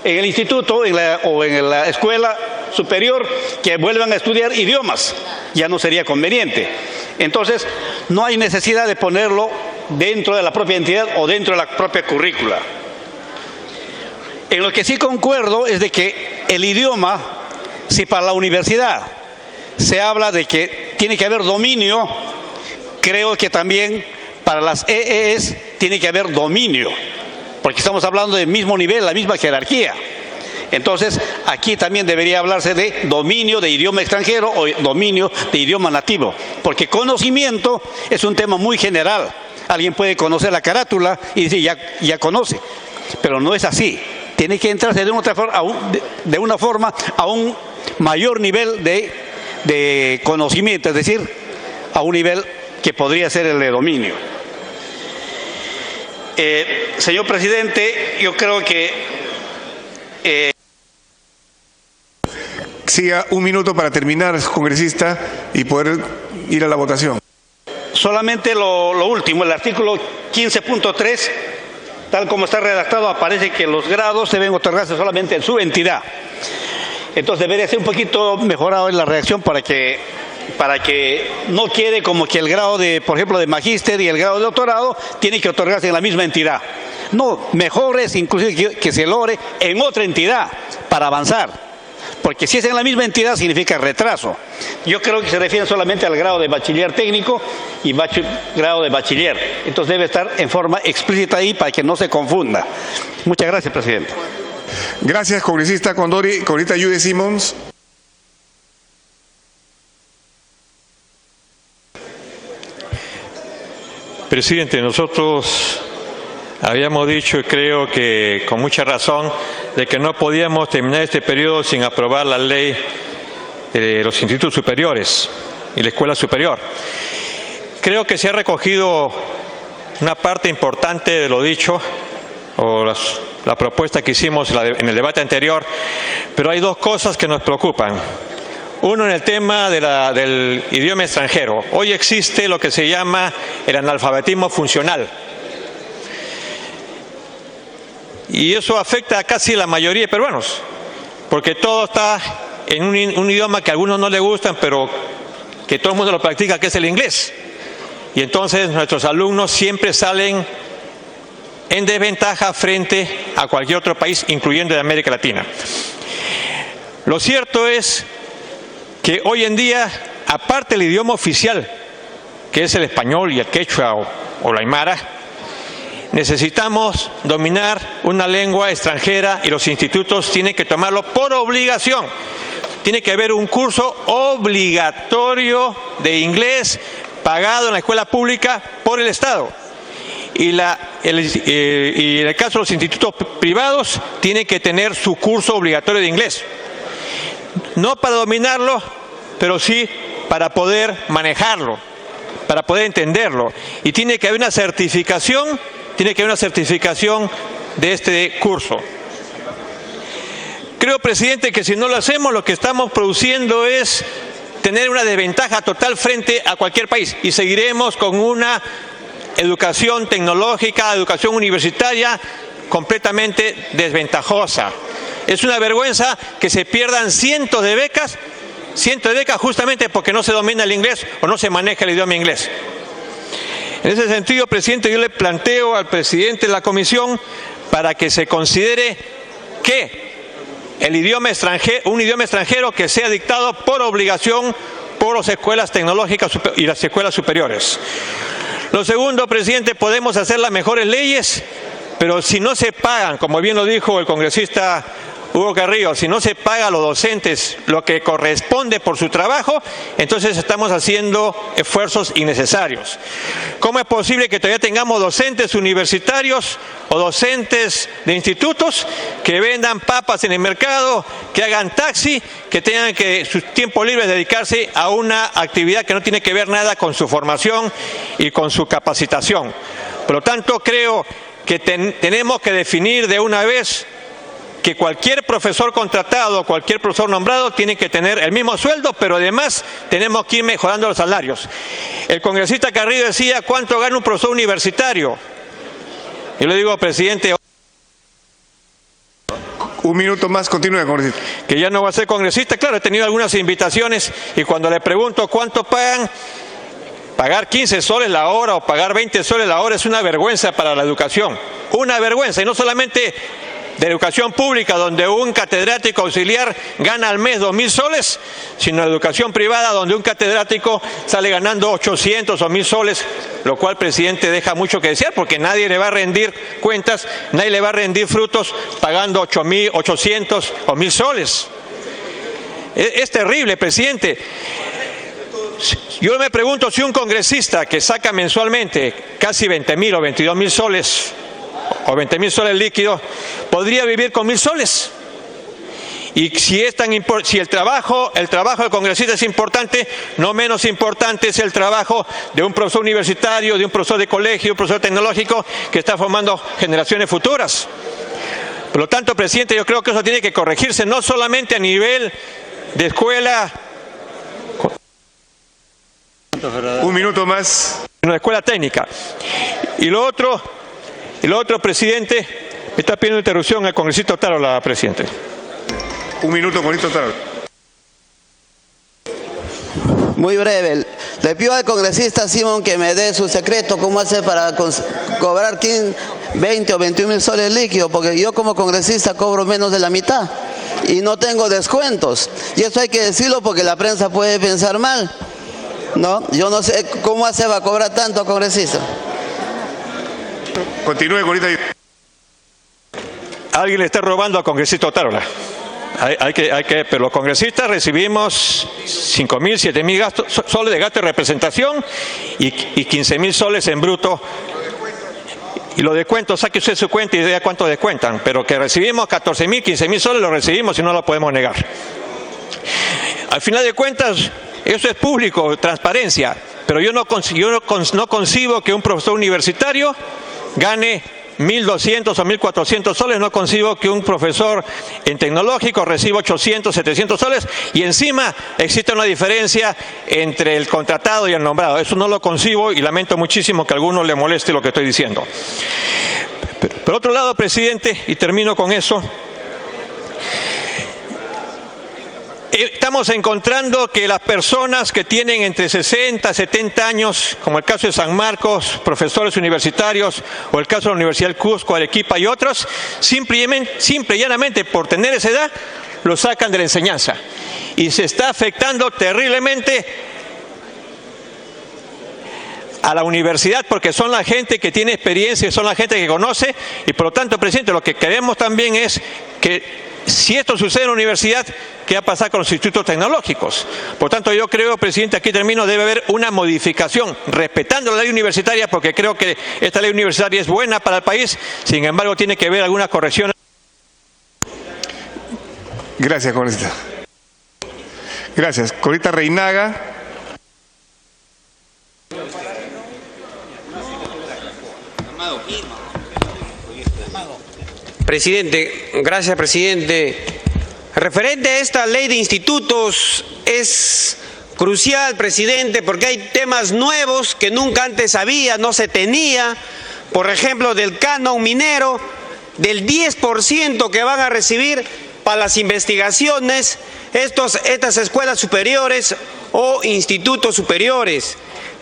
en el instituto o en la escuela superior, que vuelvan a estudiar idiomas. Ya no sería conveniente. Entonces, no hay necesidad de ponerlo dentro de la propia entidad o dentro de la propia currícula. En lo que sí concuerdo es de que el idioma, si para la universidad se habla de que tiene que haber dominio, creo que también para las EES tiene que haber dominio, porque estamos hablando del mismo nivel, la misma jerarquía. Entonces, aquí también debería hablarse de dominio de idioma extranjero o dominio de idioma nativo, porque conocimiento es un tema muy general. Alguien puede conocer la carátula y decir, ya conoce, pero no es así. Tiene que entrarse de una forma a un mayor nivel de conocimiento, es decir, a un nivel que podría ser el de dominio. Señor presidente, yo creo que... Siga un minuto para terminar, congresista, y poder ir a la votación. Solamente lo último, el artículo 15.3, tal como está redactado, aparece que los grados deben otorgarse solamente en su entidad. Entonces debería ser un poquito mejorado en la redacción para que no quede como que el grado de, por ejemplo, de magíster y el grado de doctorado tiene que otorgarse en la misma entidad. No, mejor es inclusive que se logre en otra entidad para avanzar. Porque si es en la misma entidad significa retraso. Yo creo que se refiere solamente al grado de bachiller técnico y grado de bachiller. Entonces debe estar en forma explícita ahí para que no se confunda. Muchas gracias, presidente. Gracias, congresista Condori. Congresista Yude Simons. Presidente, nosotros habíamos dicho, y creo que con mucha razón, de que no podíamos terminar este periodo sin aprobar la ley de los institutos superiores y la escuela superior. Creo que se ha recogido una parte importante de lo dicho, o la propuesta que hicimos en el debate anterior, pero hay dos cosas que nos preocupan. Uno, en el tema del idioma extranjero. Hoy existe lo que se llama el analfabetismo funcional. Y eso afecta a casi la mayoría de peruanos, porque todo está en un idioma que a algunos no les gustan, pero que todo el mundo lo practica, que es el inglés. Y entonces nuestros alumnos siempre salen en desventaja frente a cualquier otro país, incluyendo de América Latina. Lo cierto es que hoy en día, aparte del idioma oficial, que es el español y el quechua o la aymara, necesitamos dominar una lengua extranjera y los institutos tienen que tomarlo por obligación. Tiene que haber un curso obligatorio de inglés pagado en la escuela pública por el Estado. Y en el caso de los institutos privados, tienen que tener su curso obligatorio de inglés. No para dominarlo, pero sí para poder manejarlo, para poder entenderlo. Y tiene que haber una certificación de este curso. Creo, presidente, que si no lo hacemos, lo que estamos produciendo es tener una desventaja total frente a cualquier país y seguiremos con una educación tecnológica, educación universitaria completamente desventajosa. Es una vergüenza que se pierdan cientos de becas justamente porque no se domina el inglés o no se maneja el idioma inglés. En ese sentido, presidente, yo le planteo al presidente de la comisión para que se considere que un idioma extranjero que sea dictado por obligación por las escuelas tecnológicas y las escuelas superiores. Lo segundo, presidente, podemos hacer las mejores leyes, pero si no se pagan, como bien lo dijo el congresista Hugo Carrillo, si no se paga a los docentes lo que corresponde por su trabajo, entonces estamos haciendo esfuerzos innecesarios. ¿Cómo es posible que todavía tengamos docentes universitarios o docentes de institutos que vendan papas en el mercado, que hagan taxi, que tengan que sus tiempos libres dedicarse a una actividad que no tiene que ver nada con su formación y con su capacitación? Por lo tanto, creo que tenemos que definir de una vez que cualquier profesor contratado, cualquier profesor nombrado tiene que tener el mismo sueldo, pero además tenemos que ir mejorando los salarios. El congresista Carrillo decía, ¿cuánto gana un profesor universitario? Yo le digo, presidente, un minuto más, continúe, congresista. Que ya no va a ser congresista. Claro, he tenido algunas invitaciones y cuando le pregunto cuánto pagan, pagar 15 soles la hora o pagar 20 soles la hora es una vergüenza para la educación. Una vergüenza, y no solamente de educación pública, donde un catedrático auxiliar gana al mes 2.000 soles, sino de educación privada, donde un catedrático sale ganando 800 o 1.000 soles, lo cual, presidente, deja mucho que desear, porque nadie le va a rendir cuentas, nadie le va a rendir frutos pagando 8.800 o 1.000 soles. Es terrible, presidente. Yo me pregunto si un congresista que saca mensualmente casi 20.000 o 22.000 soles, o 20.000 soles líquidos, podría vivir con 1.000 soles. Y si el trabajo del congresista es importante, no menos importante es el trabajo de un profesor universitario, de un profesor de colegio, un profesor tecnológico que está formando generaciones futuras. Por lo tanto, presidente, yo creo que eso tiene que corregirse, no solamente a nivel de escuela. Un minuto más. Una escuela técnica. Y lo otro, presidente, me está pidiendo interrupción al congresista Otárola, presidente. Un minuto, congresista Otárola. Muy breve. Le pido al congresista Simón que me dé su secreto, cómo hace para cobrar 20 o 21.000 soles líquidos, porque yo como congresista cobro menos de la mitad y no tengo descuentos. Y eso hay que decirlo porque la prensa puede pensar mal. No, yo no sé cómo hace para cobrar tanto, congresista. Continúe, congresista. Alguien le está robando al congresista Otárola. Pero los congresistas recibimos 5.000, 7.000 soles de gasto de representación y 15.000 soles en bruto. y lo descuento, saque usted su cuenta y vea cuánto descuentan, pero que recibimos 14.000, 15.000 soles, lo recibimos y no lo podemos negar. Al final de cuentas, eso es público, transparencia, pero yo no concibo que un profesor universitario gane 1.200 o 1.400 soles, no concibo que un profesor en tecnológico reciba 800, 700 soles y encima existe una diferencia entre el contratado y el nombrado. Eso no lo concibo y lamento muchísimo que a alguno le moleste lo que estoy diciendo. Por otro lado, presidente, y termino con eso, estamos encontrando que las personas que tienen entre 60 y 70 años, como el caso de San Marcos, profesores universitarios, o el caso de la Universidad del Cusco, Arequipa y otros, simple y llanamente por tener esa edad, lo sacan de la enseñanza. Y se está afectando terriblemente a la universidad porque son la gente que tiene experiencia, son la gente que conoce y por lo tanto, presidente, lo que queremos también es que si esto sucede en la universidad, ¿qué va a pasar con los institutos tecnológicos? Por tanto, yo creo, presidente, aquí termino, debe haber una modificación, respetando la ley universitaria, porque creo que esta ley universitaria es buena para el país, sin embargo, tiene que haber alguna corrección. Gracias, congresista. Gracias. Corita Reinaga. Presidente, gracias, presidente. Referente a esta ley de institutos es crucial, presidente, porque hay temas nuevos que nunca antes había, no se tenía. Por ejemplo, del canon minero, del 10% que van a recibir para las investigaciones estas escuelas superiores o institutos superiores.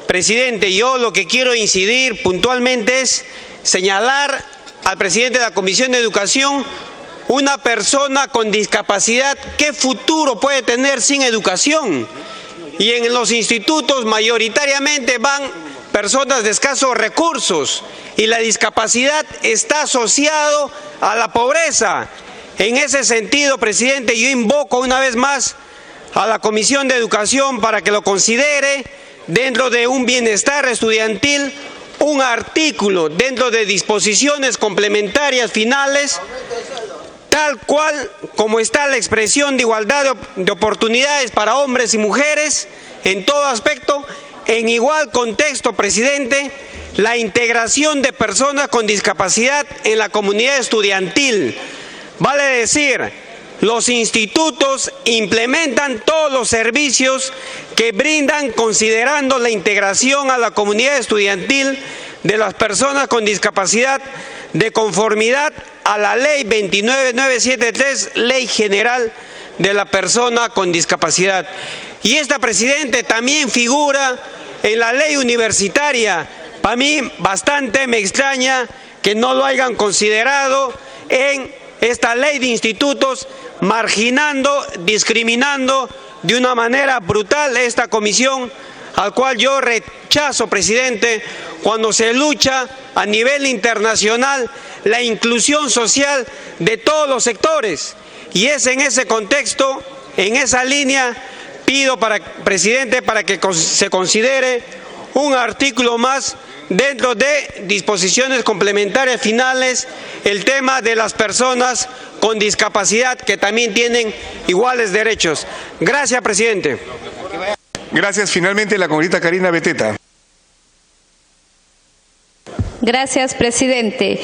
Presidente, yo lo que quiero incidir puntualmente es señalar al presidente de la Comisión de Educación, una persona con discapacidad, ¿qué futuro puede tener sin educación? Y en los institutos mayoritariamente van personas de escasos recursos y la discapacidad está asociado a la pobreza. En ese sentido, presidente, yo invoco una vez más a la Comisión de Educación para que lo considere dentro de un bienestar estudiantil, un artículo dentro de disposiciones complementarias finales, tal cual como está la expresión de igualdad de oportunidades para hombres y mujeres en todo aspecto, en igual contexto, presidente, la integración de personas con discapacidad en la comunidad estudiantil. Vale decir, los institutos implementan todos los servicios que brindan considerando la integración a la comunidad estudiantil de las personas con discapacidad de conformidad a la Ley 29973, Ley General de la Persona con Discapacidad. Y esta, presidente, también figura en la ley universitaria. Para mí bastante me extraña que no lo hayan considerado en esta ley de institutos, marginando, discriminando de una manera brutal esta comisión, al cual yo rechazo, presidente, cuando se lucha a nivel internacional la inclusión social de todos los sectores. Y es en ese contexto, en esa línea, pido, presidente, para que se considere un artículo más dentro de disposiciones complementarias finales, el tema de las personas con discapacidad que también tienen iguales derechos. Gracias, presidente. Gracias. Finalmente, la congresista Karina Beteta. Gracias, presidente.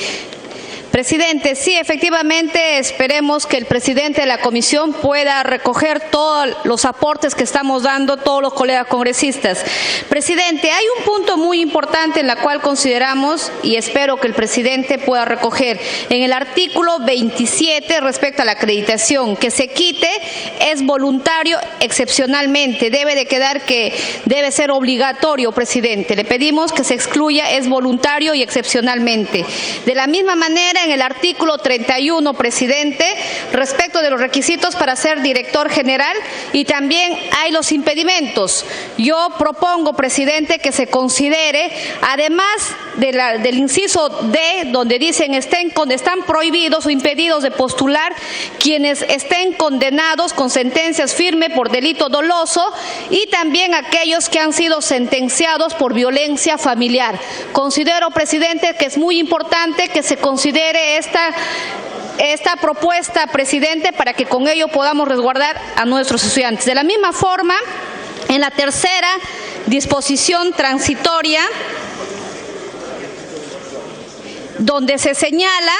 Presidente, sí, efectivamente, esperemos que el presidente de la comisión pueda recoger todos los aportes que estamos dando todos los colegas congresistas. Presidente, hay un punto muy importante en la cual consideramos y espero que el presidente pueda recoger. En el artículo 27 respecto a la acreditación, que se quite es voluntario excepcionalmente. Debe de quedar que debe ser obligatorio, presidente. Le pedimos que se excluya es voluntario y excepcionalmente. De la misma manera, señala en el artículo 31, presidente, respecto de los requisitos para ser director general, y también hay los impedimentos. Yo propongo, presidente, que se considere, además del inciso D, donde dicen están prohibidos o impedidos de postular quienes estén condenados con sentencias firmes por delito doloso, y también aquellos que han sido sentenciados por violencia familiar. Considero, presidente, que es muy importante que se considere esta propuesta, presidente, para que con ello podamos resguardar a nuestros estudiantes. De la misma forma, en la tercera disposición transitoria, donde se señala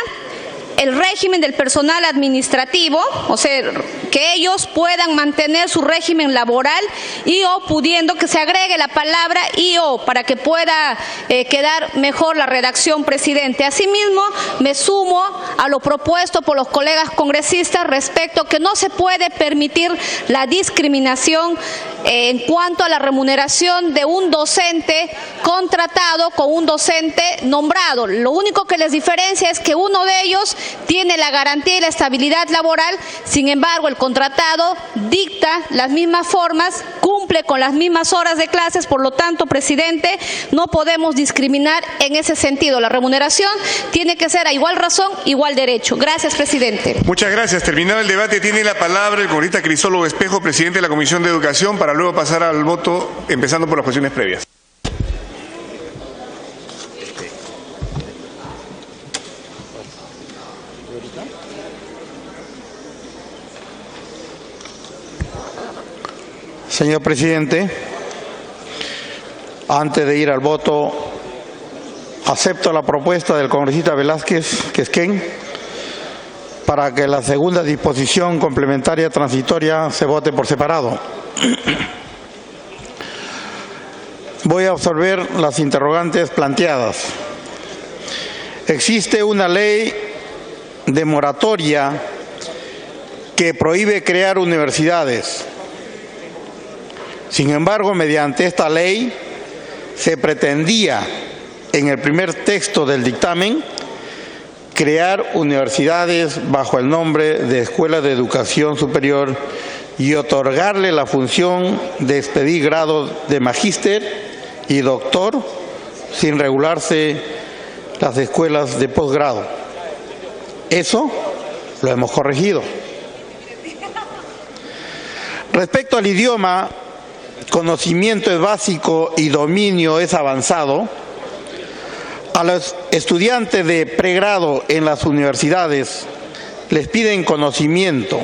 el régimen del personal administrativo, o sea, que ellos puedan mantener su régimen laboral y o pudiendo que se agregue la palabra y o para que pueda quedar mejor la redacción, presidente. Asimismo, me sumo a lo propuesto por los colegas congresistas respecto que no se puede permitir la discriminación en cuanto a la remuneración de un docente contratado con un docente nombrado. Lo único que les diferencia es que uno de ellos tiene la garantía y la estabilidad laboral, sin embargo el contratado dicta las mismas formas, cumple con las mismas horas de clases, por lo tanto, presidente, no podemos discriminar en ese sentido. La remuneración tiene que ser a igual razón, igual derecho. Gracias, presidente. Muchas gracias. Terminado el debate, tiene la palabra el congresista Crisólogo Espejo, presidente de la Comisión de Educación, para luego pasar al voto, empezando por las cuestiones previas. Señor presidente, antes de ir al voto, acepto la propuesta del congresista Velázquez Quesquén para que la segunda disposición complementaria transitoria se vote por separado. Voy a absorber las interrogantes planteadas. Existe una ley de moratoria que prohíbe crear universidades. Sin embargo, mediante esta ley se pretendía, en el primer texto del dictamen, crear universidades bajo el nombre de Escuelas de Educación Superior y otorgarle la función de expedir grados de magíster y doctor sin regularse las escuelas de posgrado. Eso lo hemos corregido. Respecto al idioma, conocimiento es básico y dominio es avanzado. A los estudiantes de pregrado en las universidades les piden conocimiento.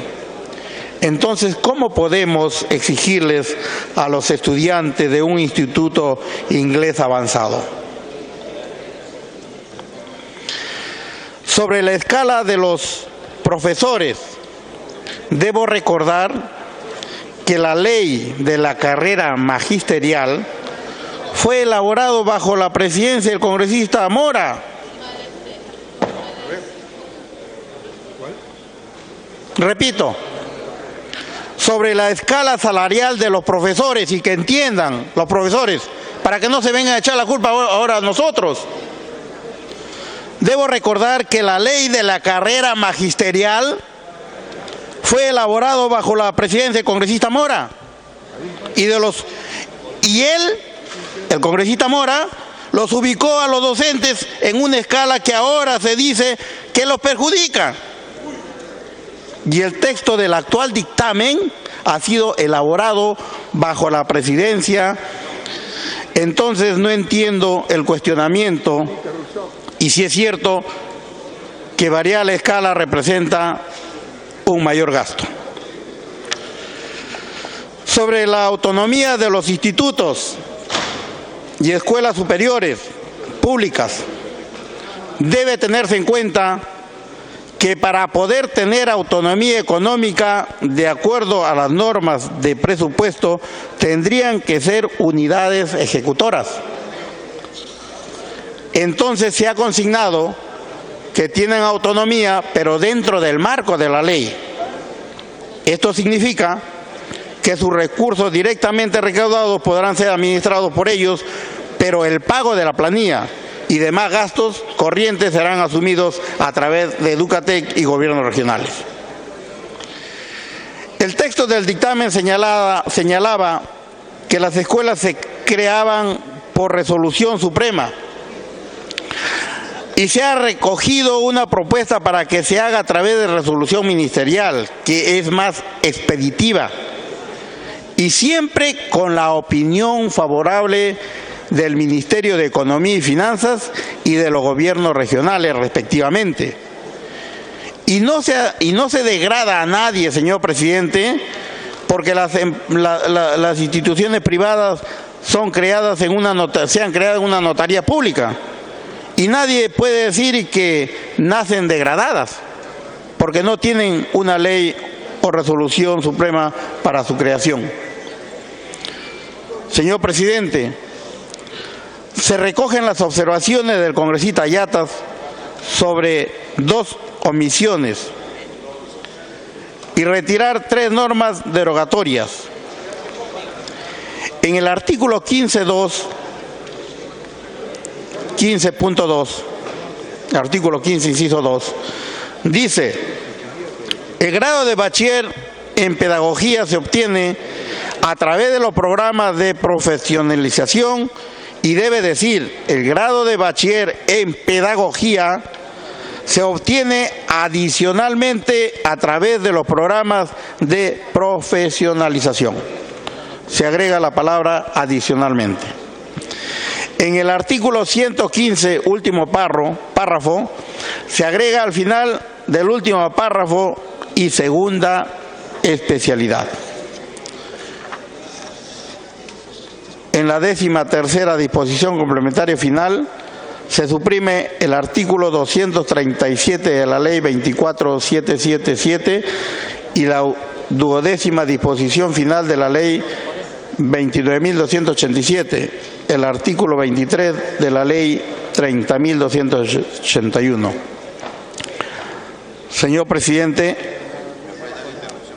Entonces, ¿cómo podemos exigirles a los estudiantes de un instituto inglés avanzado? Sobre la escala de los profesores, debo recordar que la ley de la carrera magisterial fue elaborado bajo la presidencia del congresista Mora. Repito, sobre la escala salarial de los profesores, y que entiendan los profesores, para que no se vengan a echar la culpa ahora a nosotros. Debo recordar que la ley de la carrera magisterial fue elaborado bajo la presidencia del congresista Mora. Y él, el congresista Mora, los ubicó a los docentes en una escala que ahora se dice que los perjudica. Y el texto del actual dictamen ha sido elaborado bajo la presidencia. Entonces no entiendo el cuestionamiento, y si es cierto que variar la escala representa un mayor gasto. Sobre la autonomía de los institutos y escuelas superiores públicas, debe tenerse en cuenta que para poder tener autonomía económica de acuerdo a las normas de presupuesto, tendrían que ser unidades ejecutoras. Entonces se ha consignado que tienen autonomía, pero dentro del marco de la ley. Esto significa que sus recursos directamente recaudados podrán ser administrados por ellos, pero el pago de la planilla y demás gastos corrientes serán asumidos a través de Educatec y gobiernos regionales. El texto del dictamen señalaba que las escuelas se creaban por resolución suprema y se ha recogido una propuesta para que se haga a través de resolución ministerial, que es más expeditiva y siempre con la opinión favorable del Ministerio de Economía y Finanzas y de los gobiernos regionales respectivamente. Y no se degrada a nadie, señor presidente, porque las instituciones privadas se han creado en una notaría pública. Y nadie puede decir que nacen degradadas, porque no tienen una ley o resolución suprema para su creación. Señor presidente, se recogen las observaciones del congresista Yatas sobre 2 omisiones y retirar 3 normas derogatorias. En el artículo 15.2, artículo 15, inciso 2, dice: el grado de bachiller en pedagogía se obtiene a través de los programas de profesionalización, y debe decir, el grado de bachiller en pedagogía se obtiene adicionalmente a través de los programas de profesionalización. Se agrega la palabra adicionalmente. En el artículo 115, último párrafo, se agrega al final del último párrafo y segunda especialidad. En la 13ª disposición complementaria final se suprime el artículo 237 de la Ley 24777 y la 12ª disposición final de la Ley 29.287, el artículo 23 de la Ley 30.281. Señor presidente,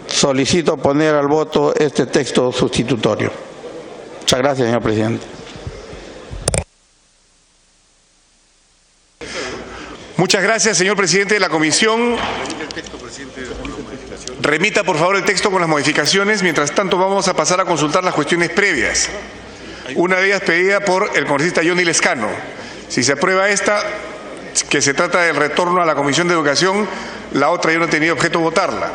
solicito poner al voto este texto sustitutorio. Muchas gracias, señor presidente. Muchas gracias, señor presidente de la comisión. Remita, por favor, el texto con las modificaciones. Mientras tanto, vamos a pasar a consultar las cuestiones previas. Una de ellas pedida por el congresista Johnny Lescano. Si se aprueba esta, que se trata del retorno a la Comisión de Educación, la otra yo no he tenido objeto votarla.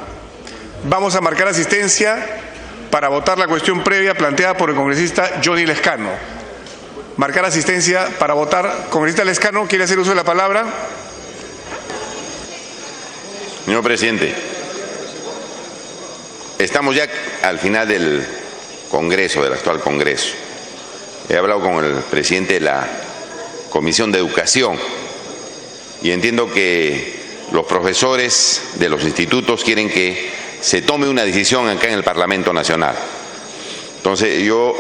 Vamos a marcar asistencia para votar la cuestión previa planteada por el congresista Johnny Lescano. Marcar asistencia para votar. Congresista Lescano, ¿quiere hacer uso de la palabra? Señor presidente, estamos ya al final del Congreso, del actual Congreso. He hablado con el presidente de la Comisión de Educación y entiendo que los profesores de los institutos quieren que se tome una decisión acá en el Parlamento Nacional. Entonces yo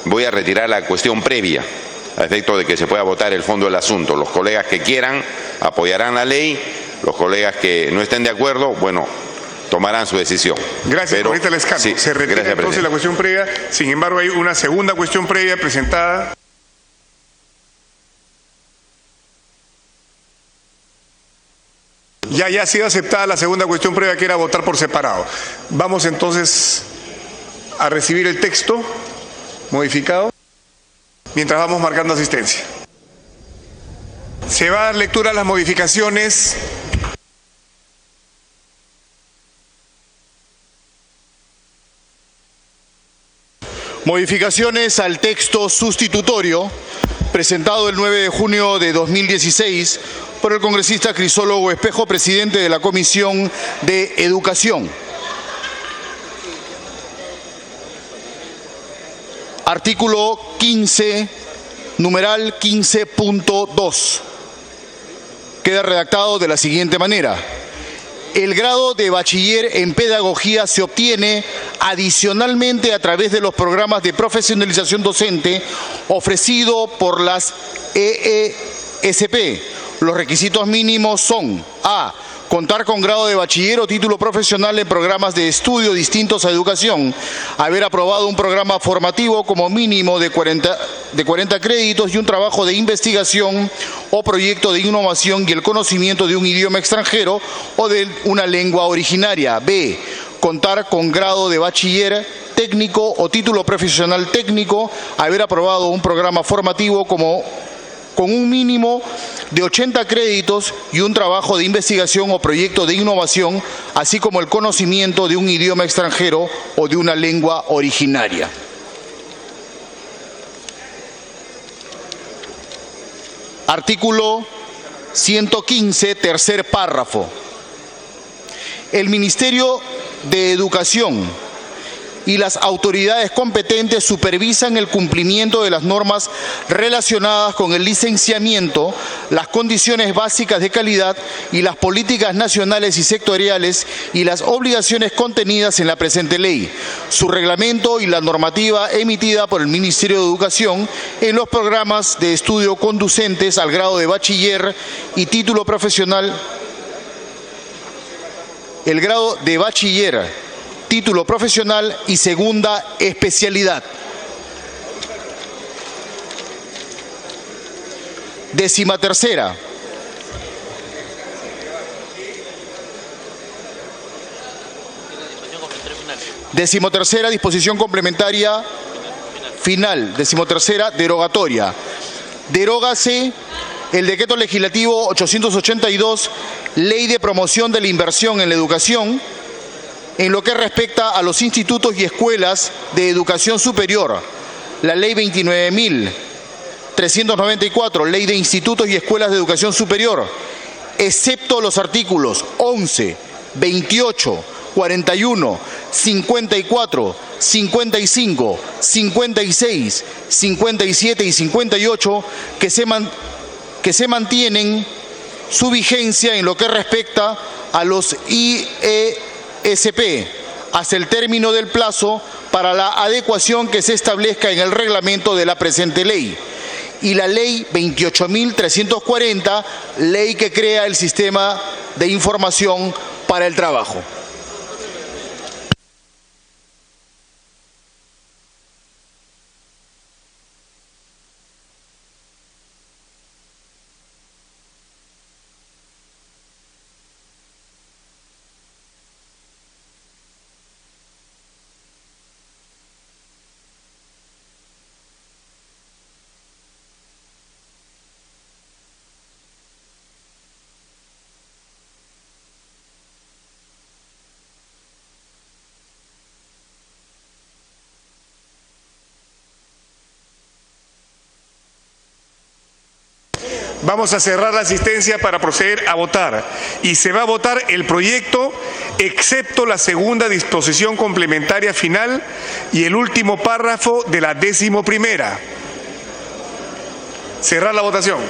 voy a retirar la cuestión previa a efecto de que se pueda votar el fondo del asunto. Los colegas que quieran apoyarán la ley, los colegas que no estén de acuerdo, bueno, tomarán su decisión. Gracias, congresista Lescano. Sí, se retira gracias, entonces la cuestión previa. Sin embargo, hay una segunda cuestión previa presentada. Ya ha sido aceptada la segunda cuestión previa, que era votar por separado. Vamos entonces a recibir el texto modificado mientras vamos marcando asistencia. Se va a dar lectura a las modificaciones. Modificaciones al texto sustitutorio presentado el 9 de junio de 2016 por el congresista Crisólogo Espejo, presidente de la Comisión de Educación. Artículo 15, numeral 15.2. Queda redactado de la siguiente manera. El grado de bachiller en pedagogía se obtiene adicionalmente a través de los programas de profesionalización docente ofrecido por las EESP. Los requisitos mínimos son: A, contar con grado de bachiller o título profesional en programas de estudio distintos a educación, haber aprobado un programa formativo como mínimo de 40 créditos y un trabajo de investigación o proyecto de innovación y el conocimiento de un idioma extranjero o de una lengua originaria. B, contar con grado de bachiller técnico o título profesional técnico, haber aprobado un programa formativo con un mínimo de 80 créditos y un trabajo de investigación o proyecto de innovación, así como el conocimiento de un idioma extranjero o de una lengua originaria. Artículo 115, tercer párrafo. El Ministerio de Educación y las autoridades competentes supervisan el cumplimiento de las normas relacionadas con el licenciamiento, las condiciones básicas de calidad y las políticas nacionales y sectoriales y las obligaciones contenidas en la presente ley, su reglamento y la normativa emitida por el Ministerio de Educación en los programas de estudio conducentes al grado de bachiller y título profesional, el grado de bachiller, título profesional y segunda especialidad. 13ª. Decimotercera disposición complementaria final. 13ª derogatoria. Derógase el decreto legislativo 882, Ley de Promoción de la Inversión en la Educación, en lo que respecta a los institutos y escuelas de educación superior, la Ley 29.394, Ley de Institutos y Escuelas de Educación Superior, excepto los artículos 11, 28, 41, 54, 55, 56, 57 y 58, que se mantienen su vigencia en lo que respecta a los IESP hasta el término del plazo para la adecuación que se establezca en el reglamento de la presente ley, y la Ley 28.340, ley que crea el Sistema de Información para el Trabajo. Vamos a cerrar la asistencia para proceder a votar. Y se va a votar el proyecto, excepto la segunda disposición complementaria final y el último párrafo de la 11ª. Cerrar la votación.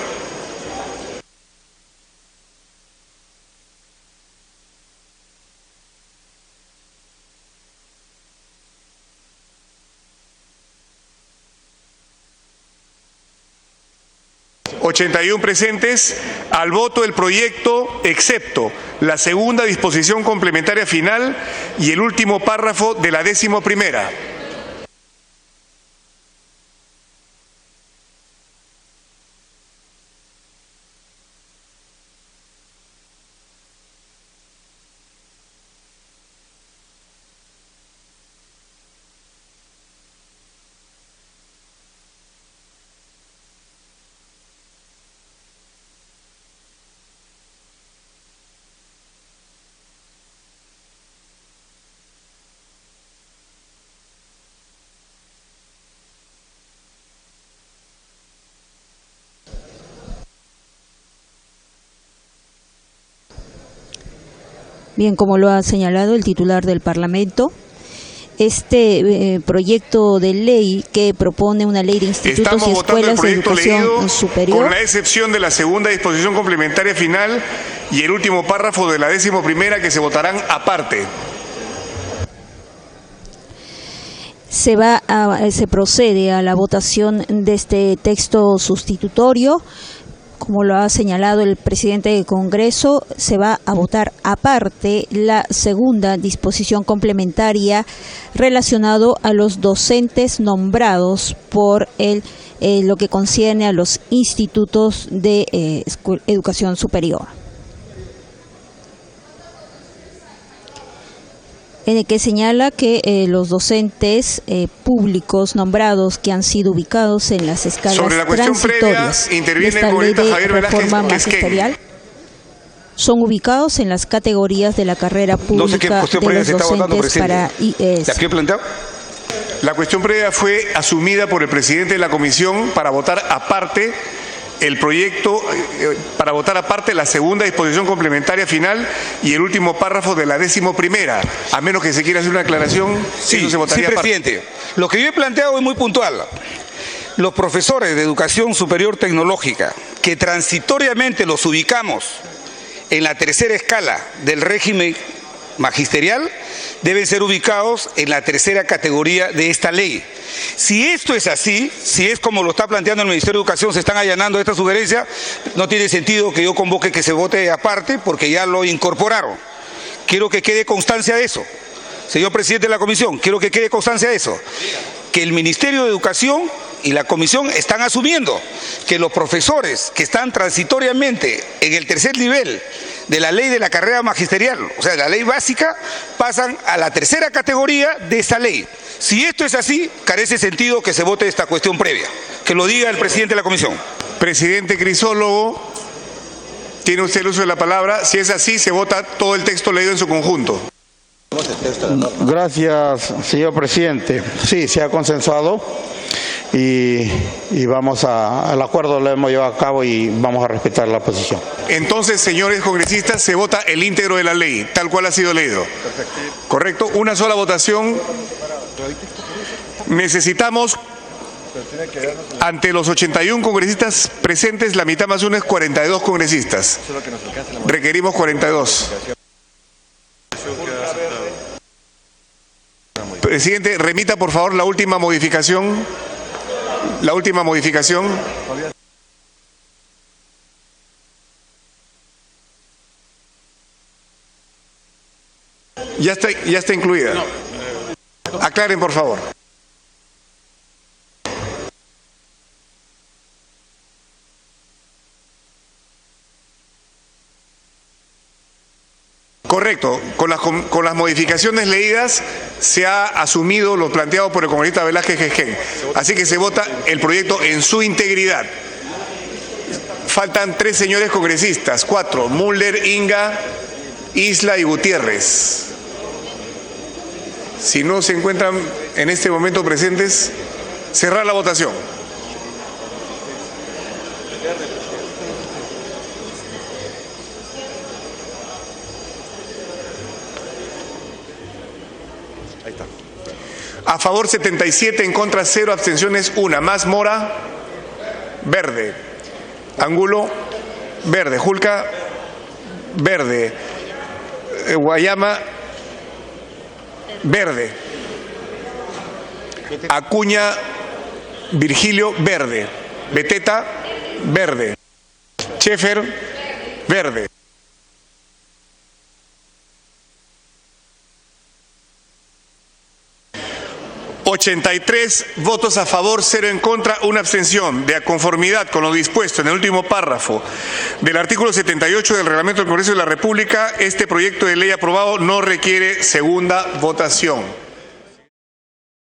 ...81 presentes, al voto el proyecto, excepto la segunda disposición complementaria final y el último párrafo de la 11ª. Bien, como lo ha señalado el titular del Parlamento, este proyecto de ley que propone una ley de institutos y escuelas de educación superior, con la excepción de la segunda disposición complementaria final y el último párrafo de la 11ª, que se votarán aparte. Se procede a la votación de este texto sustitutorio como lo ha señalado el presidente del Congreso, se va a votar aparte la segunda disposición complementaria relacionado a los docentes nombrados por lo que concierne a los institutos de educación superior. En el que señala que los docentes públicos nombrados que han sido ubicados en las escalas sobre la cuestión previa interviene el congresista Javier Velázquez magisterial son ubicados en las categorías de la carrera pública. No sé qué cuestión previa se está votando, presidente. Para IES. ¿La que he planteado? La cuestión previa fue asumida por el presidente de la comisión para votar aparte el proyecto, para votar aparte la segunda disposición complementaria final y el último párrafo de la 11ª. A menos que se quiera hacer una aclaración, sí, eso se votaría sí, presidente. Lo que yo he planteado es muy puntual. Los profesores de educación superior tecnológica, que transitoriamente los ubicamos en la tercera escala del régimen magisterial, deben ser ubicados en la tercera categoría de esta ley. Si esto es así, si es como lo está planteando el Ministerio de Educación, se están allanando esta sugerencia, no tiene sentido que yo convoque que se vote aparte porque ya lo incorporaron. Quiero que quede constancia de eso. Señor presidente de la comisión, quiero que quede constancia de eso. Que el Ministerio de Educación y la comisión están asumiendo que los profesores que están transitoriamente en el tercer nivel de la ley de la carrera magisterial, o sea, de la ley básica, pasan a la tercera categoría de esa ley. Si esto es así, carece sentido que se vote esta cuestión previa. Que lo diga el presidente de la comisión. Presidente Crisólogo, tiene usted el uso de la palabra. Si es así, se vota todo el texto leído en su conjunto. Gracias, señor presidente. Sí, se ha consensuado y vamos al acuerdo, lo hemos llevado a cabo y vamos a respetar la posición. Entonces, señores congresistas, se vota el íntegro de la ley, tal cual ha sido leído. ¿Correcto? Una sola votación. Necesitamos, ante los 81 congresistas presentes, la mitad más uno es 42 congresistas. Requerimos 42. Presidente, remita por favor la última modificación. La última modificación. Ya está incluida. Aclaren, por favor. Correcto. Con las modificaciones leídas se ha asumido lo planteado por el congresista Velázquez Gesquén. Así que se vota el proyecto en su integridad. Faltan 3 señores congresistas, 4, Müller, Inga, Isla y Gutiérrez. Si no se encuentran en este momento presentes, cerrar la votación. Ahí está. A favor 77, en contra 0, abstenciones 1. Más Mora, verde. Angulo, verde. Julca, verde. Guayama, verde. Acuña, Virgilio, verde. Beteta, verde. Schaeffer, verde. ...83 votos a favor, 0 en contra, 1 abstención. De conformidad con lo dispuesto en el último párrafo del artículo 78 del Reglamento del Congreso de la República, este proyecto de ley aprobado no requiere segunda votación.